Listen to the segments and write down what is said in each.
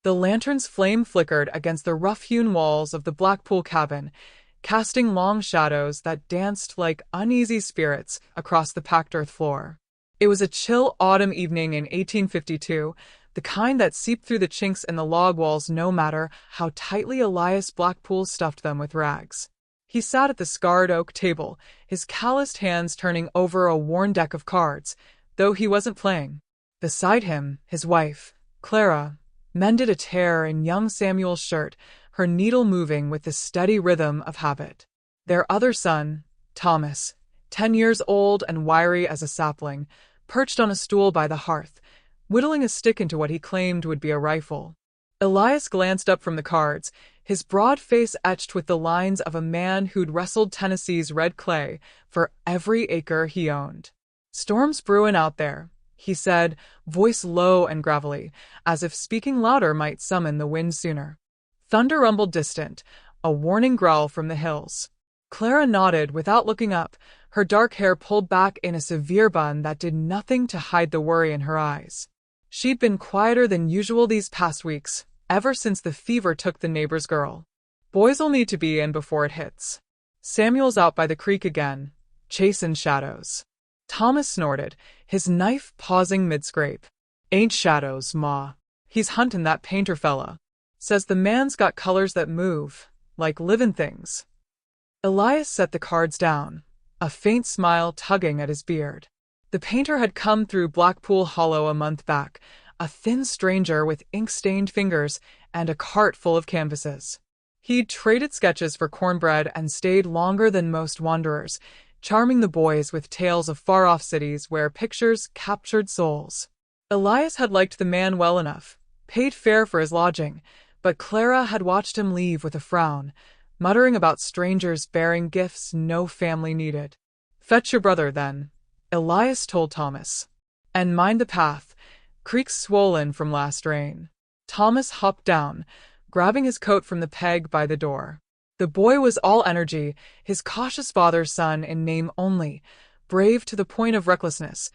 The lantern's flame flickered against the rough-hewn walls of the Blackpool cabin, casting long shadows that danced like uneasy spirits across the packed earth floor. It was a chill autumn evening in 1852, the kind that seeped through the chinks in the log walls no matter how tightly Elias Blackpool stuffed them with rags. He sat at the scarred oak table, his calloused hands turning over a worn deck of cards, though he wasn't playing. Beside him, his wife, Clara, mended a tear in young Samuel's shirt, her needle moving with the steady rhythm of habit. Their other son, Thomas, 10 years old and wiry as a sapling, perched on a stool by the hearth, whittling a stick into what he claimed would be a rifle. Elias glanced up from the cards, his broad face etched with the lines of a man who'd wrestled Tennessee's red clay for every acre he owned. "Storm's brewin' out there," he said, voice low and gravelly, as if speaking louder might summon the wind sooner. Thunder rumbled distant, a warning growl from the hills. Clara nodded without looking up, her dark hair pulled back in a severe bun that did nothing to hide the worry in her eyes. She'd been quieter than usual these past weeks, ever since the fever took the neighbor's girl. "Boys'll need to be in before it hits. Samuel's out by the creek again, chasin' shadows." Thomas snorted, his knife pausing mid-scrape. "Ain't shadows, Ma. He's huntin' that painter fella. Says the man's got colors that move, like livin' things." Elias set the cards down, a faint smile tugging at his beard. The painter had come through Blackpool Hollow a month back, a thin stranger with ink-stained fingers and a cart full of canvases. He'd traded sketches for cornbread and stayed longer than most wanderers, charming the boys with tales of far-off cities where pictures captured souls. Elias had liked the man well enough, paid fair for his lodging, but Clara had watched him leave with a frown, muttering about strangers bearing gifts no family needed. "Fetch your brother, then," Elias told Thomas. "And mind the path. Creek's swollen from last rain." Thomas hopped down, grabbing his coat from the peg by the door. The boy was all energy, his cautious father's son in name only, brave to the point of recklessness,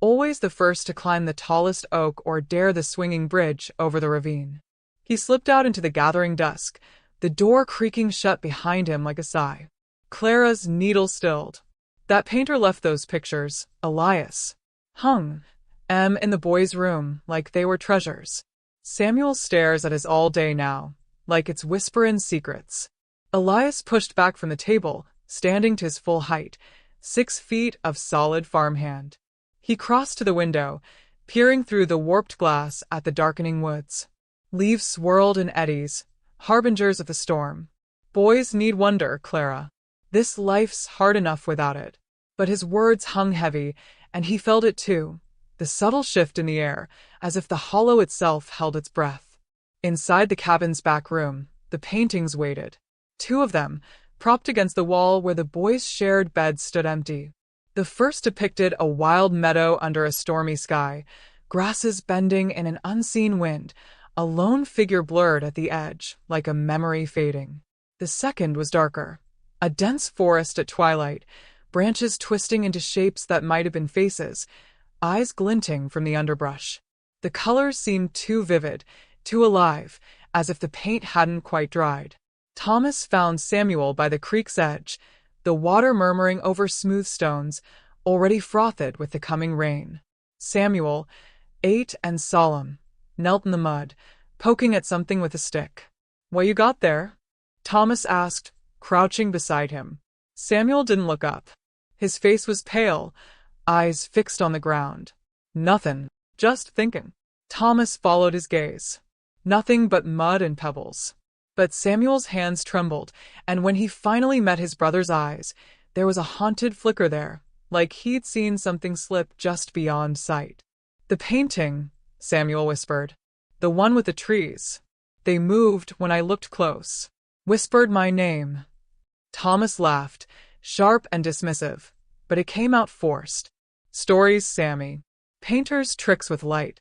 always the first to climb the tallest oak or dare the swinging bridge over the ravine. He slipped out into the gathering dusk, the door creaking shut behind him like a sigh. Clara's needle stilled. "That painter left those pictures, Elias. Hung in the boy's room like they were treasures." Samuel stares at his all day now, like it's whisperin' secrets. Elias pushed back from the table, standing to his full height, 6 feet of solid farmhand. He crossed to the window, peering through the warped glass at the darkening woods. Leaves swirled in eddies, harbingers of the storm. "Boys need wonder, Clara. This life's hard enough without it." But his words hung heavy, and he felt it too, the subtle shift in the air, as if the hollow itself held its breath. Inside the cabin's back room, the paintings waited. 2 of them, propped against the wall where the boys' shared bed stood empty. The first depicted a wild meadow under a stormy sky, grasses bending in an unseen wind, a lone figure blurred at the edge, like a memory fading. The second was darker, a dense forest at twilight, branches twisting into shapes that might have been faces, eyes glinting from the underbrush. The colors seemed too vivid, too alive, as if the paint hadn't quite dried. Thomas found Samuel by the creek's edge, the water murmuring over smooth stones, already frothed with the coming rain. Samuel, 8 and solemn, knelt in the mud, poking at something with a stick. "What you got there?" Thomas asked, crouching beside him. Samuel didn't look up. His face was pale, eyes fixed on the ground. "Nothin', just thinkin'." Thomas followed his gaze. Nothing but mud and pebbles. But Samuel's hands trembled, and when he finally met his brother's eyes, there was a haunted flicker there, like he'd seen something slip just beyond sight. "The painting," Samuel whispered. "The one with the trees. They moved when I looked close. Whispered my name." Thomas laughed, sharp and dismissive, but it came out forced. "Stories, Sammy. Painters' tricks with light."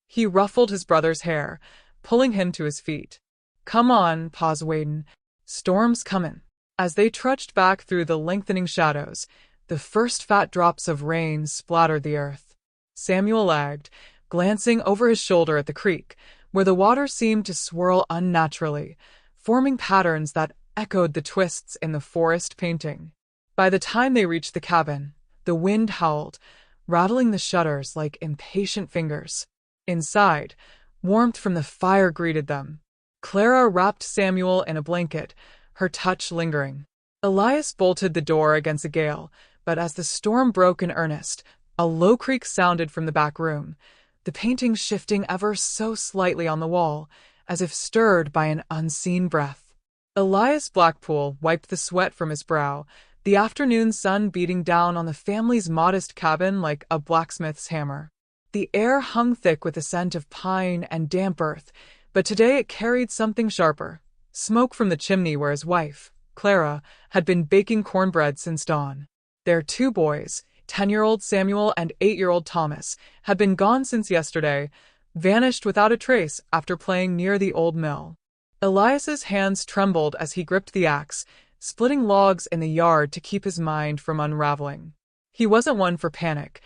He ruffled his brother's hair, pulling him to his feet. "Come on, Pa's waitin'. Storm's comin'." As they trudged back through the lengthening shadows, the first fat drops of rain splattered the earth. Samuel lagged, glancing over his shoulder at the creek, where the water seemed to swirl unnaturally, forming patterns that echoed the twists in the forest painting. By the time they reached the cabin, the wind howled, rattling the shutters like impatient fingers. Inside, warmth from the fire greeted them. Clara wrapped Samuel in a blanket, her touch lingering. Elias bolted the door against a gale, but as the storm broke in earnest, a low creak sounded from the back room, the painting shifting ever so slightly on the wall, as if stirred by an unseen breath. Elias Blackpool wiped the sweat from his brow, the afternoon sun beating down on the family's modest cabin like a blacksmith's hammer. The air hung thick with the scent of pine and damp earth, but today it carried something sharper, smoke from the chimney where his wife, Clara, had been baking cornbread since dawn. Their two boys, 10-year-old Samuel and 8-year-old Thomas, had been gone since yesterday, vanished without a trace after playing near the old mill. Elias's hands trembled as he gripped the axe, splitting logs in the yard to keep his mind from unraveling. He wasn't one for panic.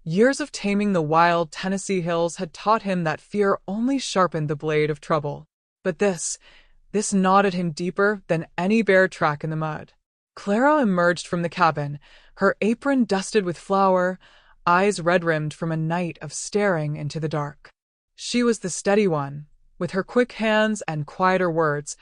Years of taming the wild Tennessee hills had taught him that fear only sharpened the blade of trouble. But this knotted him deeper than any bare track in the mud. Clara emerged from the cabin, her apron dusted with flour, eyes red-rimmed from a night of staring into the dark. She was the steady one, with her quick hands and quieter words,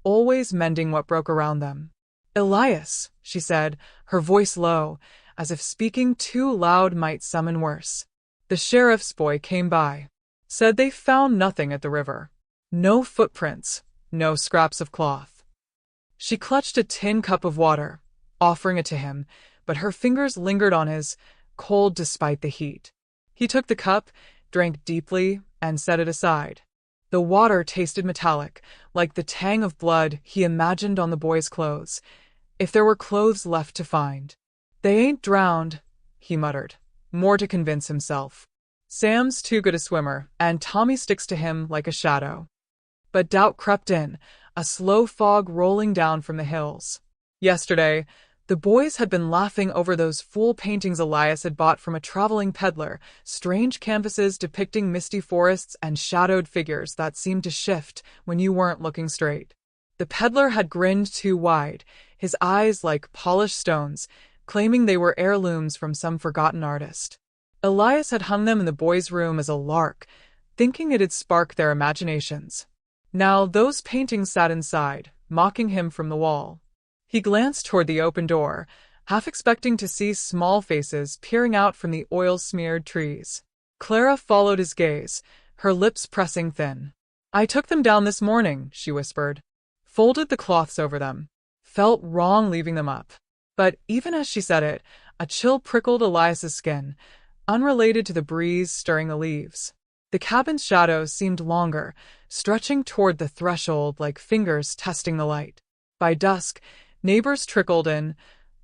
always mending what broke around them. "Elias," she said, her voice low, as if speaking too loud might summon worse. "The sheriff's boy came by. Said they found nothing at the river. No footprints, no scraps of cloth." She clutched a tin cup of water, offering it to him, but her fingers lingered on his, cold despite the heat. He took the cup, drank deeply, and set it aside. The water tasted metallic, like the tang of blood he imagined on the boy's clothes, if there were clothes left to find. "They ain't drowned," he muttered, more to convince himself. "Sam's too good a swimmer, and Tommy sticks to him like a shadow." But doubt crept in, a slow fog rolling down from the hills. Yesterday, the boys had been laughing over those fool paintings Elias had bought from a traveling peddler, strange canvases depicting misty forests and shadowed figures that seemed to shift when you weren't looking straight. The peddler had grinned too wide, his eyes like polished stones, claiming they were heirlooms from some forgotten artist. Elias had hung them in the boys' room as a lark, thinking it'd spark their imaginations. Now those paintings sat inside, mocking him from the wall. He glanced toward the open door, half expecting to see small faces peering out from the oil-smeared trees. Clara followed his gaze, her lips pressing thin. "I took them down this morning," she whispered. Folded the cloths over them. Felt wrong leaving them up. But even as she said it, a chill prickled Elias's skin, unrelated to the breeze stirring the leaves. The cabin's shadows seemed longer, stretching toward the threshold like fingers testing the light. By dusk, neighbors trickled in,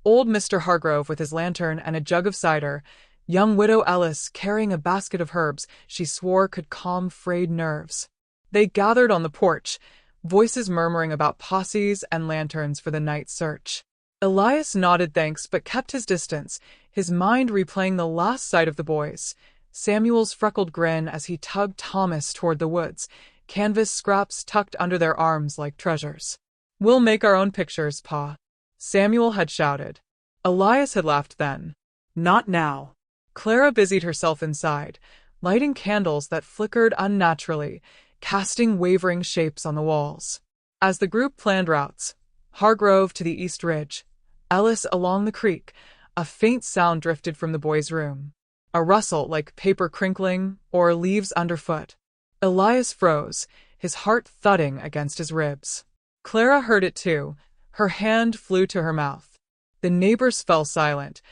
old Mr. Hargrove with his lantern and a jug of cider, young widow Ellis carrying a basket of herbs she swore could calm frayed nerves. They gathered on the porch, voices murmuring about posses and lanterns for the night search. Elias nodded thanks but kept his distance, his mind replaying the last sight of the boys. Samuel's freckled grin as he tugged Thomas toward the woods, canvas scraps tucked under their arms like treasures. "We'll make our own pictures, Pa," Samuel had shouted. Elias had laughed then. "Not now." Clara busied herself inside, lighting candles that flickered unnaturally, casting wavering shapes on the walls. As the group planned routes, Hargrove to the East Ridge, Ellis along the creek, a faint sound drifted from the boys' room. A rustle like paper crinkling or leaves underfoot. Elias froze, his heart thudding against his ribs. Clara heard it too. Her hand flew to her mouth. The neighbors fell silent,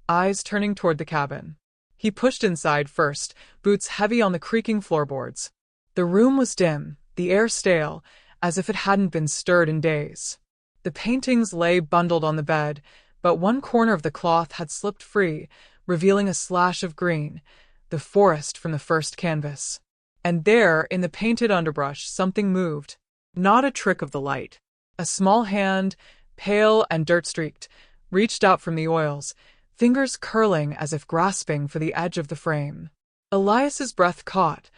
eyes turning toward the cabin. He pushed inside first, boots heavy on the creaking floorboards. The room was dim, the air stale, as if it hadn't been stirred in days. The paintings lay bundled on the bed, but one corner of the cloth had slipped free, revealing a slash of green, the forest from the first canvas. And there, in the painted underbrush, something moved. Not a trick of the light. A small hand, pale and dirt-streaked, reached out from the oils, fingers curling as if grasping for the edge of the frame. Elias's breath caught,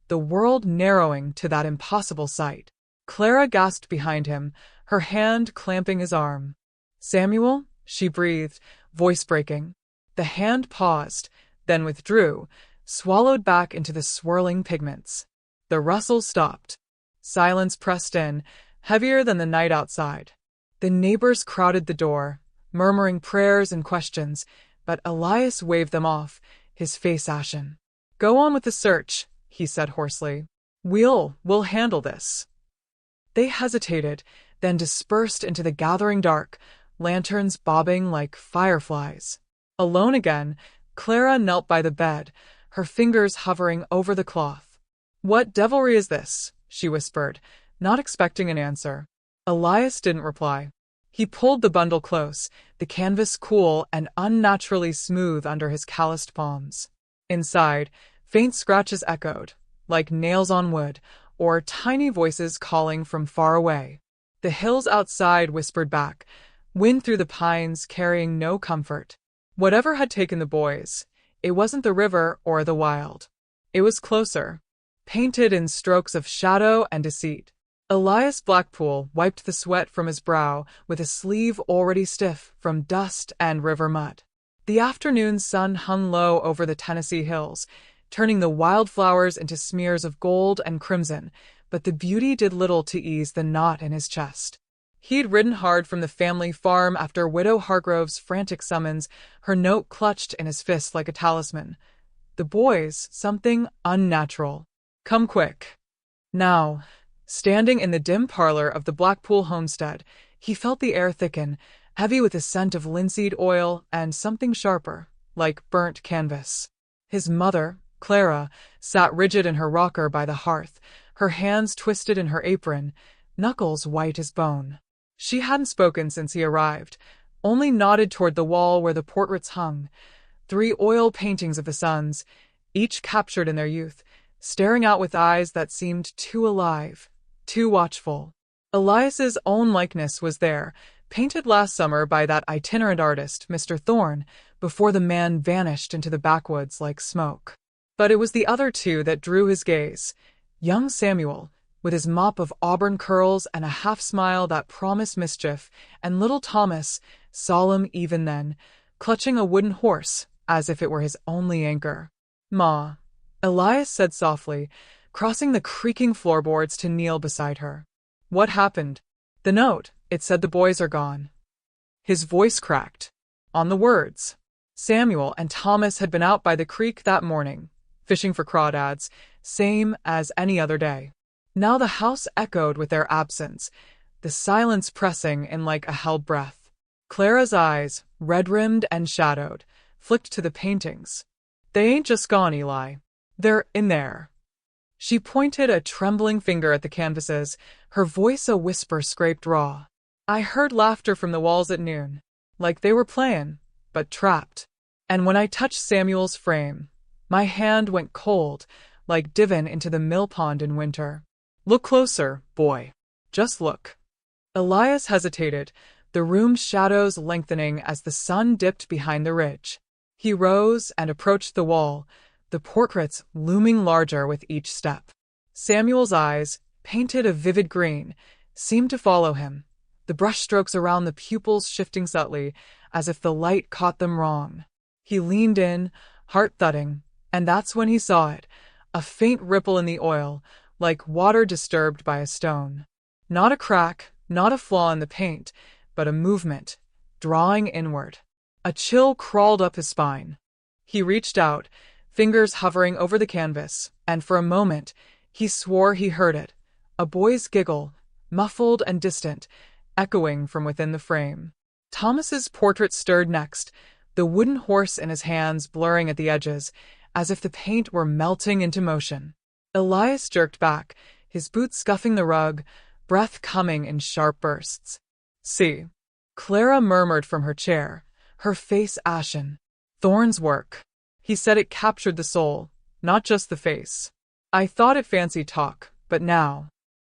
the world narrowing to that impossible sight. Clara gasped behind him, her hand clamping his arm. "Samuel?" she breathed, voice breaking. The hand paused, then withdrew, swallowed back into the swirling pigments. The rustle stopped. Silence pressed in, heavier than the night outside. The neighbors crowded the door, murmuring prayers and questions, but Elias waved them off, his face ashen. "Go on with the search," he said hoarsely. We'll handle this." They hesitated, then dispersed into the gathering dark, lanterns bobbing like fireflies. Alone again, Clara knelt by the bed, her fingers hovering over the cloth. "What devilry is this?" she whispered, not expecting an answer. Elias didn't reply. He pulled the bundle close, the canvas cool and unnaturally smooth under his calloused palms. Inside, faint scratches echoed, like nails on wood, or tiny voices calling from far away. The hills outside whispered back, wind through the pines carrying no comfort. Whatever had taken the boys, it wasn't the river or the wild. It was closer, painted in strokes of shadow and deceit. Elias Blackpool wiped the sweat from his brow with a sleeve already stiff from dust and river mud. The afternoon sun hung low over the Tennessee hills, turning the wildflowers into smears of gold and crimson, but the beauty did little to ease the knot in his chest. He'd ridden hard from the family farm after Widow Hargrove's frantic summons, her note clutched in his fist like a talisman. The boys, something unnatural. "Come quick." Now, standing in the dim parlor of the Blackpool homestead, he felt the air thicken, heavy with a scent of linseed oil and something sharper, like burnt canvas. His mother, Clara, sat rigid in her rocker by the hearth, her hands twisted in her apron, knuckles white as bone. She hadn't spoken since he arrived, only nodded toward the wall where the portraits hung, 3 oil paintings of the sons, each captured in their youth, staring out with eyes that seemed too alive, too watchful. Elias's own likeness was there, painted last summer by that itinerant artist, Mr. Thorne, before the man vanished into the backwoods like smoke. But it was the other two that drew his gaze. Young Samuel, with his mop of auburn curls and a half-smile that promised mischief, and little Thomas, solemn even then, clutching a wooden horse as if it were his only anchor. "Ma," Elias said softly, crossing the creaking floorboards to kneel beside her. "What happened?" "The note. It said the boys are gone." His voice cracked. On the words. Samuel and Thomas had been out by the creek that morning, fishing for crawdads, same as any other day. Now the house echoed with their absence, the silence pressing in like a held breath. Clara's eyes, red-rimmed and shadowed, flicked to the paintings. "They ain't just gone, Eli. They're in there." She pointed a trembling finger at the canvases, her voice a whisper scraped raw. "I heard laughter from the walls at noon, like they were playing, but trapped. And when I touched Samuel's frame, my hand went cold, like divin into the mill pond in winter. Look closer, boy. Just look." Elias hesitated, the room's shadows lengthening as the sun dipped behind the ridge. He rose and approached the wall, the portraits looming larger with each step. Samuel's eyes, painted a vivid green, seemed to follow him, the brushstrokes around the pupils shifting subtly, as if the light caught them wrong. He leaned in, heart thudding, and that's when he saw it, a faint ripple in the oil, like water disturbed by a stone. Not a crack, not a flaw in the paint, but a movement, drawing inward. A chill crawled up his spine. He reached out, fingers hovering over the canvas, and for a moment he swore he heard it, a boy's giggle, muffled and distant, echoing from within the frame. Thomas's portrait stirred next, the wooden horse in his hands blurring at the edges, as if the paint were melting into motion. Elias jerked back, his boots scuffing the rug, breath coming in sharp bursts. "See," Clara murmured from her chair, her face ashen. "Thorne's work. He said it captured the soul, not just the face. I thought it fancy talk, but now."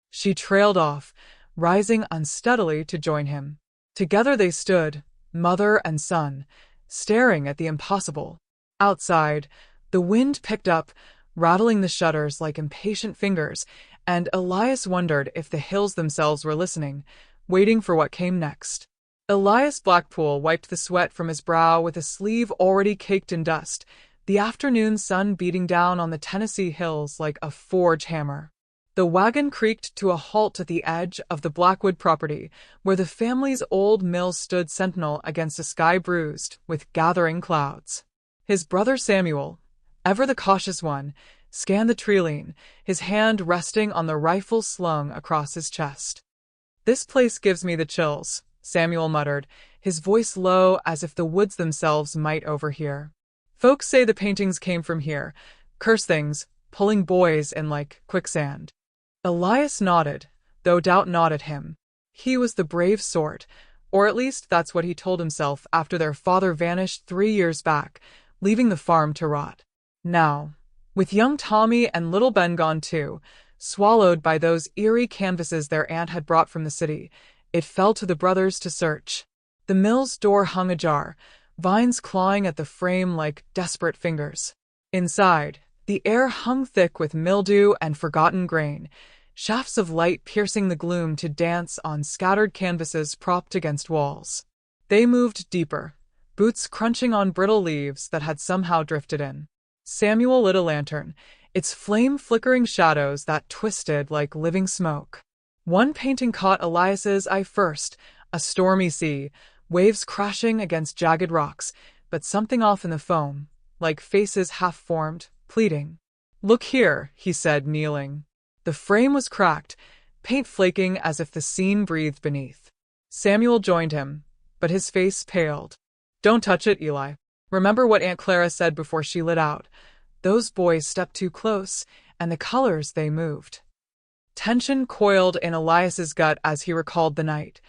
She trailed off, rising unsteadily to join him. Together they stood, mother and son, staring at the impossible. Outside, the wind picked up, rattling the shutters like impatient fingers, and Elias wondered if the hills themselves were listening, waiting for what came next. Elias Blackpool wiped the sweat from his brow with a sleeve already caked in dust, the afternoon sun beating down on the Tennessee hills like a forge hammer. The wagon creaked to a halt at the edge of the Blackwood property, where the family's old mill stood sentinel against a sky bruised with gathering clouds. His brother Samuel, ever the cautious one, scanned the treeline, his hand resting on the rifle slung across his chest. "This place gives me the chills," Samuel muttered, his voice low as if the woods themselves might overhear. "Folks say the paintings came from here. Curse things, pulling boys in like quicksand." Elias nodded, though doubt gnawed at him. He was the brave sort, or at least that's what he told himself after their father vanished 3 years back, leaving the farm to rot. Now, with young Tommy and little Ben gone too, swallowed by those eerie canvases their aunt had brought from the city, it fell to the brothers to search. The mill's door hung ajar, vines clawing at the frame like desperate fingers. Inside, the air hung thick with mildew and forgotten grain, shafts of light piercing the gloom to dance on scattered canvases propped against walls. They moved deeper, boots crunching on brittle leaves that had somehow drifted in. Samuel lit a lantern, its flame flickering shadows that twisted like living smoke. One painting caught Elias's eye first, a stormy sea, waves crashing against jagged rocks, but something off in the foam, like faces half-formed, pleading. "Look here," he said, kneeling. The frame was cracked, paint flaking as if the scene breathed beneath. Samuel joined him, but his face paled. "Don't touch it, Eli. Remember what Aunt Clara said before she lit out. Those boys stepped too close, and the colors they moved." Tension coiled in Elias's gut as he recalled the night.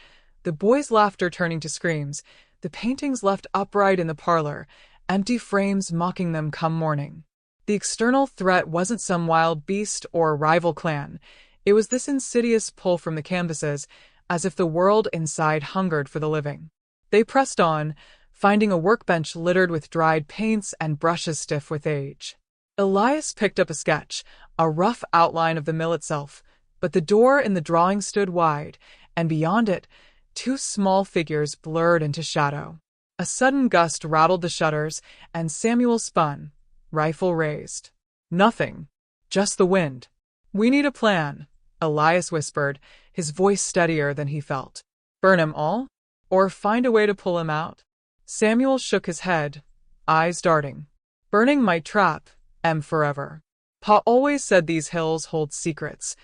The boys' laughter turning to screams, the paintings left upright in the parlor, empty frames mocking them come morning. The external threat wasn't some wild beast or rival clan. It was this insidious pull from the canvases, as if the world inside hungered for the living. They pressed on, finding a workbench littered with dried paints and brushes stiff with age. Elias picked up a sketch, a rough outline of the mill itself, but the door in the drawing stood wide, and beyond it, 2 small figures blurred into shadow. A sudden gust rattled the shutters, and Samuel spun, rifle raised. "Nothing. Just the wind." "We need a plan," Elias whispered, his voice steadier than he felt. "Burn 'em all? Or find a way to pull him out?" Samuel shook his head, eyes darting. "Burning might trap em forever. Pa always said these hills hold secrets.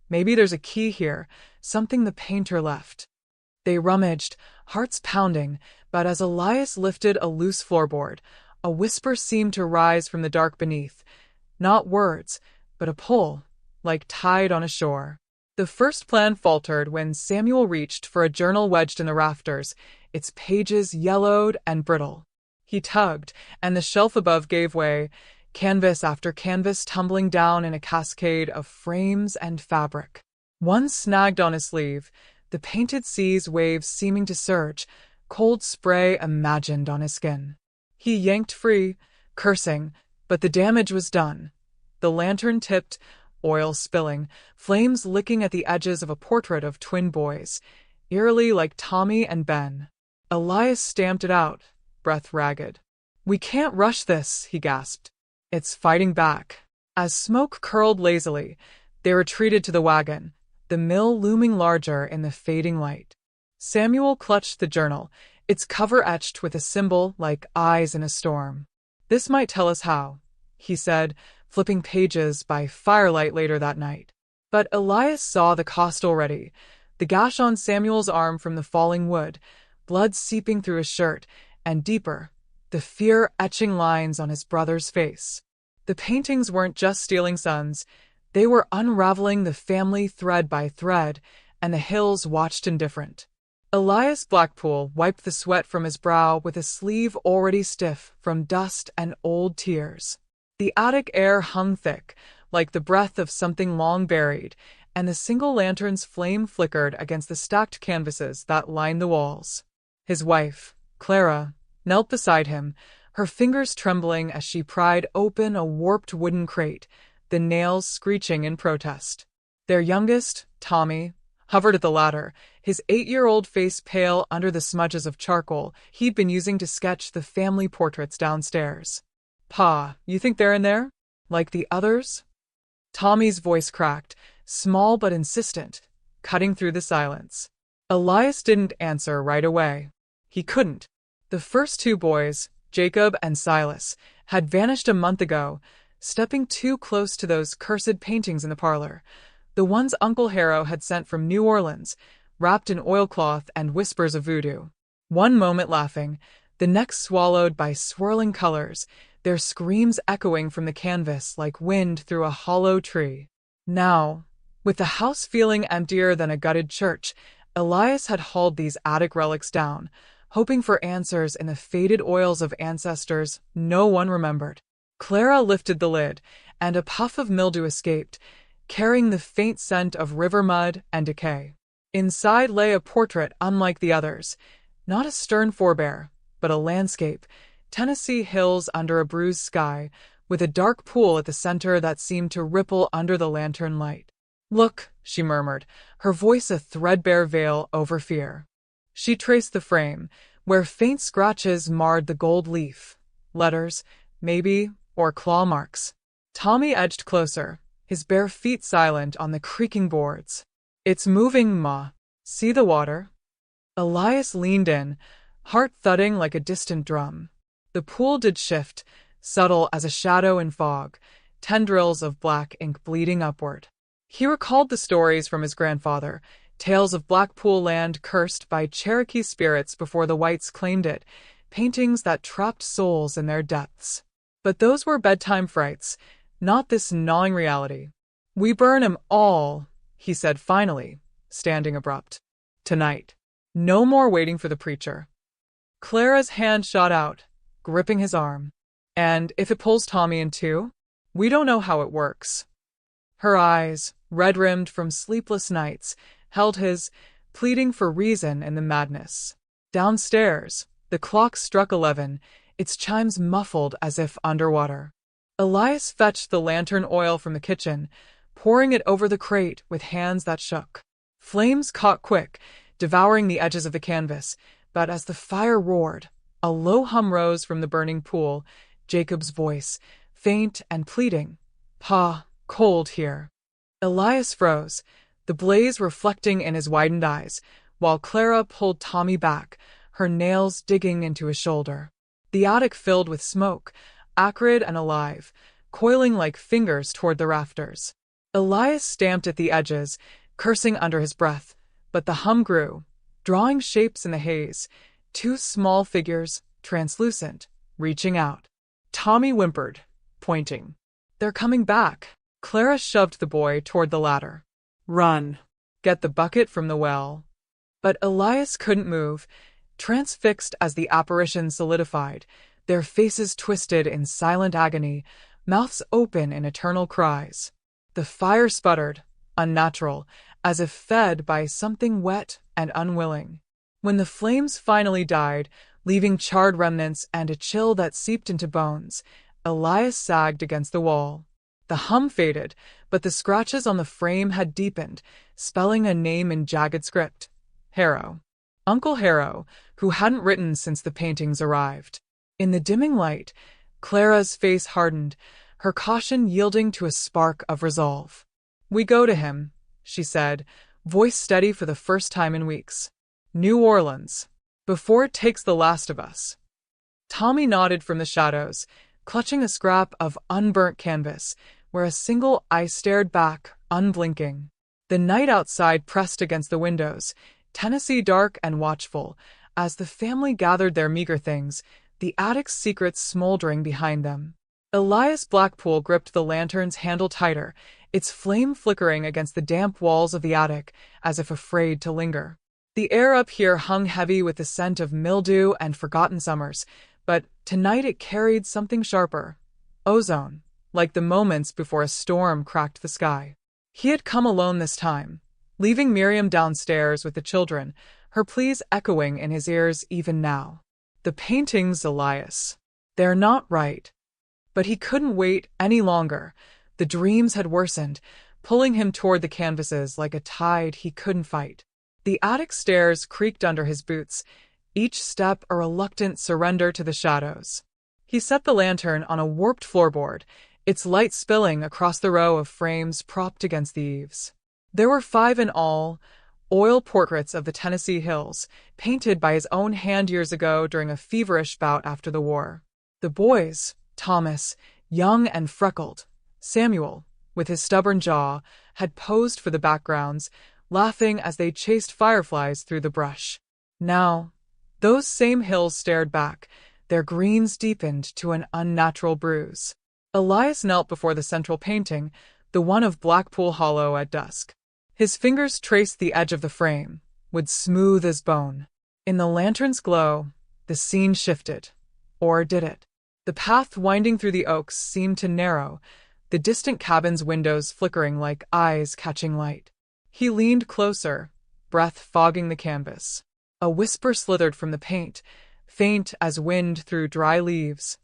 Maybe there's a key here, something the painter left." They rummaged, hearts pounding, but as Elias lifted a loose floorboard, a whisper seemed to rise from the dark beneath. Not words, but a pull, like tide on a shore. The first plan faltered when Samuel reached for a journal wedged in the rafters, its pages yellowed and brittle. He tugged, and the shelf above gave way, canvas after canvas tumbling down in a cascade of frames and fabric. One snagged on his sleeve, the painted sea's waves seeming to surge, cold spray imagined on his skin. He yanked free, cursing, but the damage was done. The lantern tipped, oil spilling, flames licking at the edges of a portrait of twin boys, eerily like Tommy and Ben. Elias stamped it out, breath ragged. "We can't rush this," he gasped. "It's fighting back." As smoke curled lazily, they retreated to the wagon, the mill looming larger in the fading light. Samuel clutched the journal, its cover etched with a symbol like eyes in a storm. "This might tell us how," he said, flipping pages by firelight later that night. But Elias saw the cost already, the gash on Samuel's arm from the falling wood, blood seeping through his shirt, and deeper, the fear etching lines on his brother's face. The paintings weren't just stealing sons, they were unraveling the family thread by thread, and the hills watched indifferent. Elias Blackpool wiped the sweat from his brow with a sleeve already stiff from dust and old tears. The attic air hung thick, like the breath of something long buried, and the single lantern's flame flickered against the stacked canvases that lined the walls. His wife, Clara, knelt beside him, her fingers trembling as she pried open a warped wooden crate, the nails screeching in protest. Their youngest, Tommy, hovered at the ladder, his 8-year-old face pale under the smudges of charcoal he'd been using to sketch the family portraits downstairs. "Pa, you think they're in there? Like the others?" Tommy's voice cracked, small but insistent, cutting through the silence. Elias didn't answer right away. He couldn't. The first two boys, Jacob and Silas, had vanished a month ago, stepping too close to those cursed paintings in the parlor, the ones Uncle Harrow had sent from New Orleans, wrapped in oilcloth and whispers of voodoo. One moment laughing, the next swallowed by swirling colors, their screams echoing from the canvas like wind through a hollow tree. Now, with the house feeling emptier than a gutted church, Elias had hauled these attic relics down, hoping for answers in the faded oils of ancestors no one remembered. Clara lifted the lid, and a puff of mildew escaped, carrying the faint scent of river mud and decay. Inside lay a portrait unlike the others, not a stern forebear, but a landscape, Tennessee hills under a bruised sky, with a dark pool at the center that seemed to ripple under the lantern light. "Look," she murmured, her voice a threadbare veil over fear. She traced the frame, where faint scratches marred the gold leaf. Letters, maybe, or claw marks. Tommy edged closer, his bare feet silent on the creaking boards. "It's moving, Ma. See the water?" Elias leaned in, heart thudding like a distant drum. The pool did shift, subtle as a shadow in fog, tendrils of black ink bleeding upward. He recalled the stories from his grandfather, tales of Blackpool land cursed by Cherokee spirits before the whites claimed it, paintings that trapped souls in their depths. But those were bedtime frights, not this gnawing reality. "We burn 'em all," he said finally, standing abrupt. "Tonight. No more waiting for the preacher." Clara's hand shot out, gripping his arm. "And if it pulls Tommy in two? We don't know how it works." Her eyes, red-rimmed from sleepless nights, held his, pleading for reason in the madness. Downstairs, the clock struck 11, its chimes muffled as if underwater. Elias fetched the lantern oil from the kitchen, pouring it over the crate with hands that shook. Flames caught quick, devouring the edges of the canvas, but as the fire roared, a low hum rose from the burning pool, Jacob's voice, faint and pleading. "Pa, cold here." Elias froze, the blaze reflecting in his widened eyes, while Clara pulled Tommy back, her nails digging into his shoulder. The attic filled with smoke, acrid and alive, coiling like fingers toward the rafters. Elias stamped at the edges, cursing under his breath, but the hum grew, drawing shapes in the haze, two small figures, translucent, reaching out. Tommy whimpered, pointing. "They're coming back." Clara shoved the boy toward the ladder. "Run. Get the bucket from the well." But Elias couldn't move, transfixed as the apparition solidified, their faces twisted in silent agony, mouths open in eternal cries. The fire sputtered, unnatural, as if fed by something wet and unwilling. When the flames finally died, leaving charred remnants and a chill that seeped into bones, Elias sagged against the wall. The hum faded, but the scratches on the frame had deepened, spelling a name in jagged script. Harrow. Uncle Harrow, who hadn't written since the paintings arrived. In the dimming light, Clara's face hardened, her caution yielding to a spark of resolve. "We go to him," she said, voice steady for the first time in weeks. "New Orleans. Before it takes the last of us." Tommy nodded from the shadows, clutching a scrap of unburnt canvas, where a single eye stared back, unblinking. The night outside pressed against the windows, Tennessee dark and watchful, as the family gathered their meager things, the attic's secrets smoldering behind them. Elias Blackpool gripped the lantern's handle tighter, its flame flickering against the damp walls of the attic, as if afraid to linger. The air up here hung heavy with the scent of mildew and forgotten summers, but tonight it carried something sharper. Ozone, like the moments before a storm cracked the sky. He had come alone this time, leaving Miriam downstairs with the children, her pleas echoing in his ears even now. "The paintings, Elias. They're not right." But he couldn't wait any longer. The dreams had worsened, pulling him toward the canvases like a tide he couldn't fight. The attic stairs creaked under his boots, each step a reluctant surrender to the shadows. He set the lantern on a warped floorboard, its light spilling across the row of frames propped against the eaves. There were 5 in all, oil portraits of the Tennessee hills, painted by his own hand years ago during a feverish bout after the war. The boys, Thomas, young and freckled, Samuel, with his stubborn jaw, had posed for the backgrounds, laughing as they chased fireflies through the brush. Now, those same hills stared back, their greens deepened to an unnatural bruise. Elias knelt before the central painting, the one of Blackpool Hollow at dusk. His fingers traced the edge of the frame, wood smooth as bone. In the lantern's glow, the scene shifted. Or did it? The path winding through the oaks seemed to narrow, the distant cabin's windows flickering like eyes catching light. He leaned closer, breath fogging the canvas. A whisper slithered from the paint, faint as wind through dry leaves.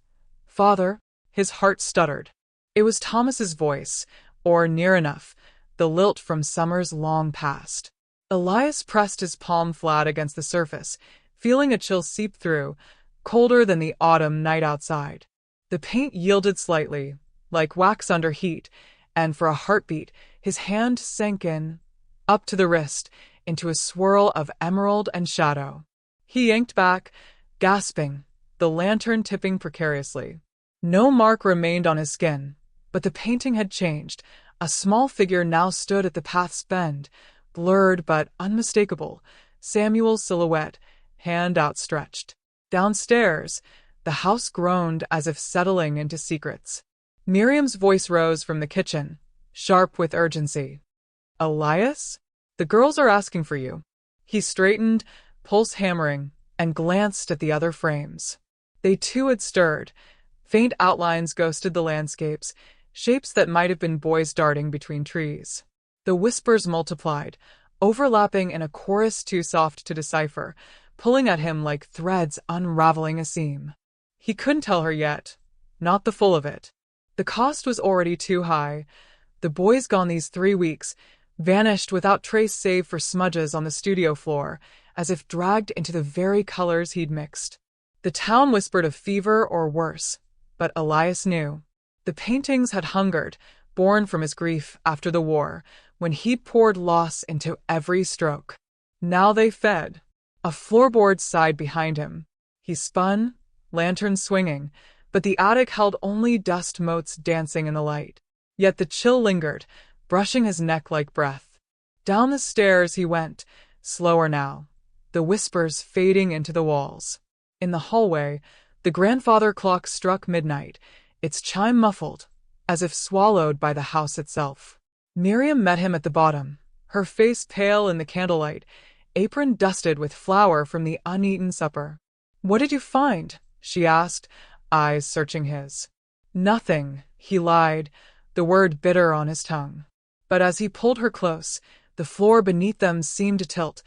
"Father?" His heart stuttered. It was Thomas's voice, or near enough, the lilt from summers long past. Elias pressed his palm flat against the surface, feeling a chill seep through, colder than the autumn night outside. The paint yielded slightly, like wax under heat, and for a heartbeat, his hand sank in, up to the wrist, into a swirl of emerald and shadow. He yanked back, gasping, the lantern tipping precariously. No mark remained on his skin, but the painting had changed. A small figure now stood at the path's bend, blurred but unmistakable, Samuel's silhouette, hand outstretched. Downstairs, the house groaned as if settling into secrets. Miriam's voice rose from the kitchen, sharp with urgency. "Elias? The girls are asking for you." He straightened, pulse hammering, and glanced at the other frames. They too had stirred. Faint outlines ghosted the landscapes, shapes that might have been boys darting between trees. The whispers multiplied, overlapping in a chorus too soft to decipher, pulling at him like threads unraveling a seam. He couldn't tell her yet, not the full of it. The cost was already too high. The boys gone these 3 weeks, vanished without trace save for smudges on the studio floor, as if dragged into the very colors he'd mixed. The town whispered of fever or worse, but Elias knew. The paintings had hungered, born from his grief after the war, when he'd poured loss into every stroke. Now they fed. A floorboard sighed behind him. He spun, lantern swinging, but the attic held only dust motes dancing in the light. Yet the chill lingered, brushing his neck like breath. Down the stairs he went, slower now, the whispers fading into the walls. In the hallway, the grandfather clock struck midnight, its chime muffled, as if swallowed by the house itself. Miriam met him at the bottom, her face pale in the candlelight, apron dusted with flour from the uneaten supper. "What did you find?" she asked, eyes searching his. "Nothing," he lied, the word bitter on his tongue. But as he pulled her close, the floor beneath them seemed to tilt,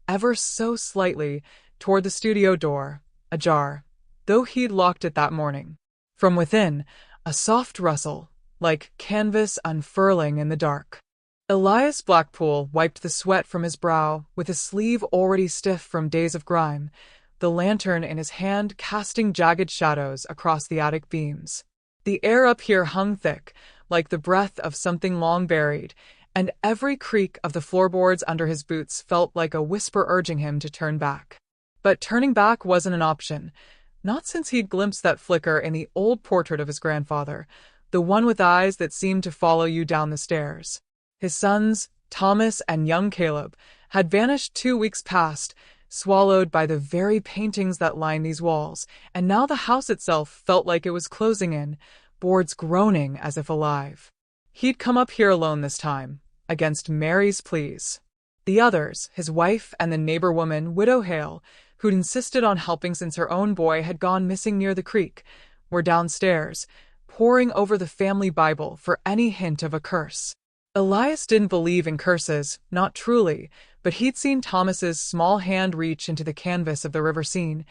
ever so slightly, toward the studio door, ajar, though he'd locked it that morning. From within, a soft rustle, like canvas unfurling in the dark. Elias Blackpool wiped the sweat from his brow with a sleeve already stiff from days of grime, the lantern in his hand casting jagged shadows across the attic beams. The air up here hung thick, like the breath of something long buried, and every creak of the floorboards under his boots felt like a whisper urging him to turn back. But turning back wasn't an option, not since he'd glimpsed that flicker in the old portrait of his grandfather, the one with eyes that seemed to follow you down the stairs. His sons, Thomas and young Caleb, had vanished 2 weeks past, swallowed by the very paintings that lined these walls, and now the house itself felt like it was closing in, boards groaning as if alive. He'd come up here alone this time, against Mary's pleas. The others, his wife and the neighbor woman, Widow Hale, who'd insisted on helping since her own boy had gone missing near the creek, were downstairs, poring over the family Bible for any hint of a curse. Elias didn't believe in curses, not truly, but he'd seen Thomas's small hand reach into the canvas of the river scene,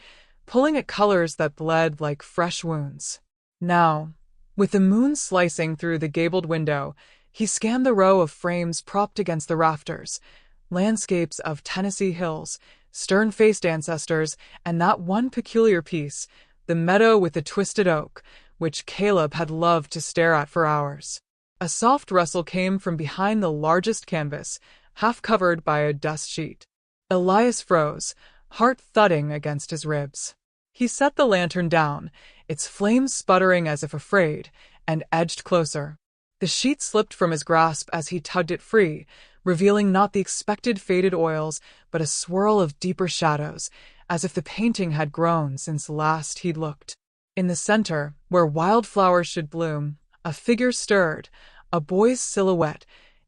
pulling at colors that bled like fresh wounds. Now, With the moon slicing through the gabled window, he scanned the row of frames propped against the rafters, landscapes of Tennessee hills, stern-faced ancestors, and that one peculiar piece, the meadow with the twisted oak, which Caleb had loved to stare at for hours. A soft rustle came from behind the largest canvas, half covered by a dust sheet. Elias froze, heart thudding against his ribs. He set the lantern down, its flames sputtering as if afraid, and edged closer. The sheet slipped from his grasp as he tugged it free, revealing not the expected faded oils, but a swirl of deeper shadows, as if the painting had grown since last he'd looked. In the center, where wildflowers should bloom, a figure stirred, a boy's silhouette,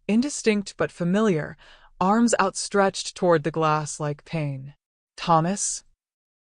indistinct but familiar, arms outstretched toward the glass like pain. "Thomas?"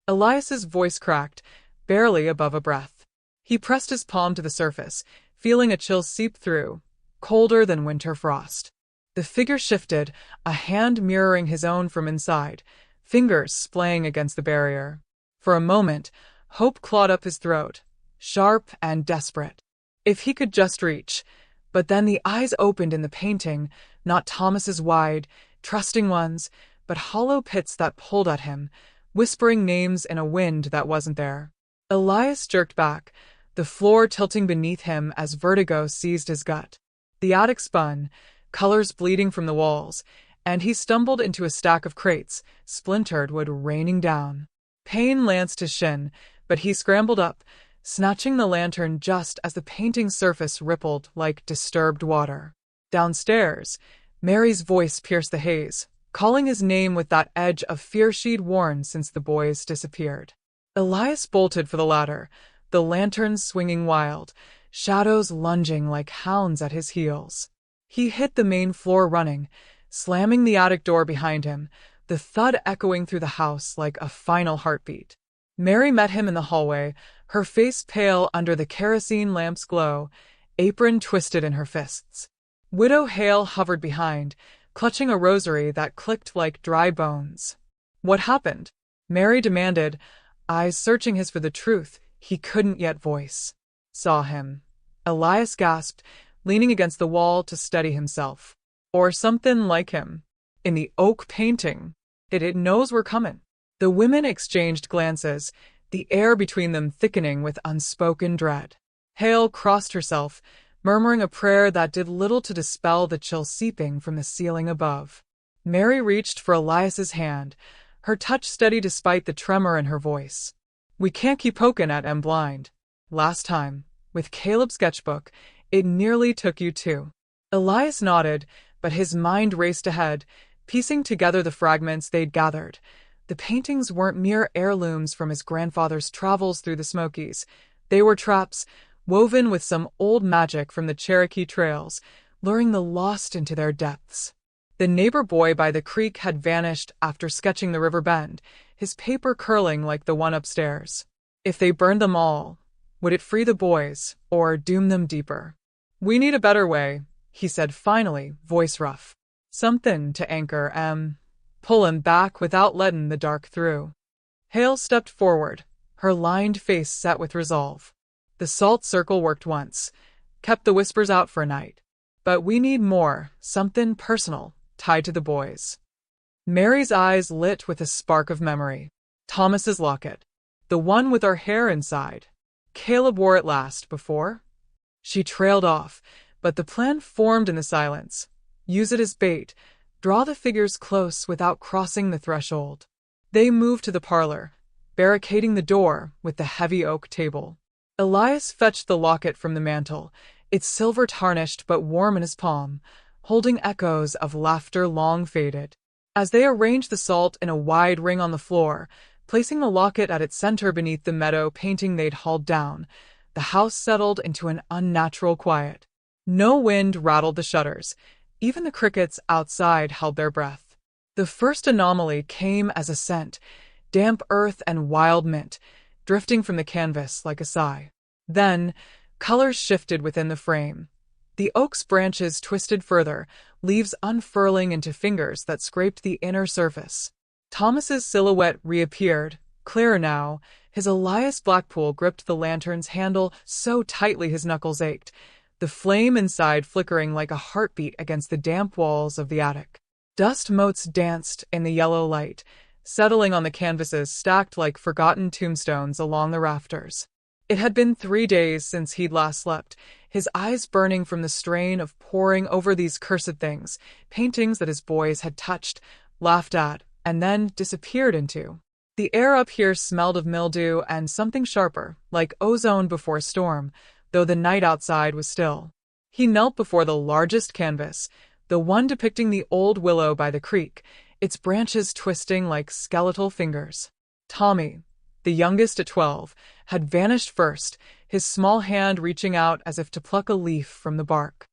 Elias's voice cracked, barely above a breath. He pressed his palm to the surface, feeling a chill seep through, colder than winter frost. The figure shifted, a hand mirroring his own from inside, fingers splaying against the barrier. For a moment, hope clawed up his throat, sharp and desperate. If he could just reach. But then the eyes opened in the painting, not Thomas's wide, trusting ones, but hollow pits that pulled at him, whispering names in a wind that wasn't there. Elias jerked back, the floor tilting beneath him as vertigo seized his gut. The attic spun, colors bleeding from the walls, and he stumbled into a stack of crates, splintered wood raining down. Pain lanced his shin, but he scrambled up, snatching the lantern just as the painting's surface rippled like disturbed water. Downstairs, Mary's voice pierced the haze, calling his name with that edge of fear she'd worn since the boys disappeared. Elias bolted for the ladder, the lantern swinging wild, shadows lunging like hounds at his heels. He hit the main floor running, slamming the attic door behind him, the thud echoing through the house like a final heartbeat. Mary met him in the hallway, her face pale under the kerosene lamp's glow, apron twisted in her fists. Widow Hale hovered behind, clutching a rosary that clicked like dry bones. "What happened?" Mary demanded, eyes searching his for the truth he couldn't yet voice. "Saw him," Elias gasped, leaning against the wall to steady himself. "Or something like him. In the oak painting. It knows we're comin'." The women exchanged glances, the air between them thickening with unspoken dread. Hale crossed herself, murmuring a prayer that did little to dispel the chill seeping from the ceiling above. Mary reached for Elias's hand, her touch steady despite the tremor in her voice. "We can't keep poking at 'em blind. Last time, with Caleb's sketchbook, it nearly took you too." Elias nodded, but his mind raced ahead, piecing together the fragments they'd gathered. The paintings weren't mere heirlooms from his grandfather's travels through the Smokies. They were traps, woven with some old magic from the Cherokee trails, luring the lost into their depths. The neighbor boy by the creek had vanished after sketching the river bend, his paper curling like the one upstairs. If they burned them all, would it free the boys, or doom them deeper? "We need a better way," he said finally, voice rough. "Somethin' to anchor pull him back without lettin' the dark through." Hale stepped forward, her lined face set with resolve. "The salt circle worked once, kept the whispers out for a night. But we need more, something personal, tied to the boys." Mary's eyes lit with a spark of memory. "Thomas's locket. The one with our hair inside. Caleb wore it last, before?" She trailed off, but the plan formed in the silence. Use it as bait, draw the figures close without crossing the threshold. They moved to the parlor, barricading the door with the heavy oak table. Elias fetched the locket from the mantel, its silver tarnished but warm in his palm, holding echoes of laughter long faded. As they arranged the salt in a wide ring on the floor, placing the locket at its center beneath the meadow painting they'd hauled down, the house settled into an unnatural quiet. No wind rattled the shutters. Even the crickets outside held their breath. The first anomaly came as a scent, damp earth and wild mint, drifting from the canvas like a sigh. Then, colors shifted within the frame. The oak's branches twisted further, leaves unfurling into fingers that scraped the inner surface. Thomas's silhouette reappeared, Clearer now, his Elias Blackpool gripped the lantern's handle so tightly his knuckles ached, the flame inside flickering like a heartbeat against the damp walls of the attic. Dust motes danced in the yellow light, settling on the canvases stacked like forgotten tombstones along the rafters. It had been 3 days since he'd last slept, his eyes burning from the strain of poring over these cursed things, paintings that his boys had touched, laughed at, and then disappeared into. The air up here smelled of mildew and something sharper, like ozone before a storm, though the night outside was still. He knelt before the largest canvas, the one depicting the old willow by the creek, its branches twisting like skeletal fingers. Tommy, the youngest at 12, had vanished first, his small hand reaching out as if to pluck a leaf from the bark.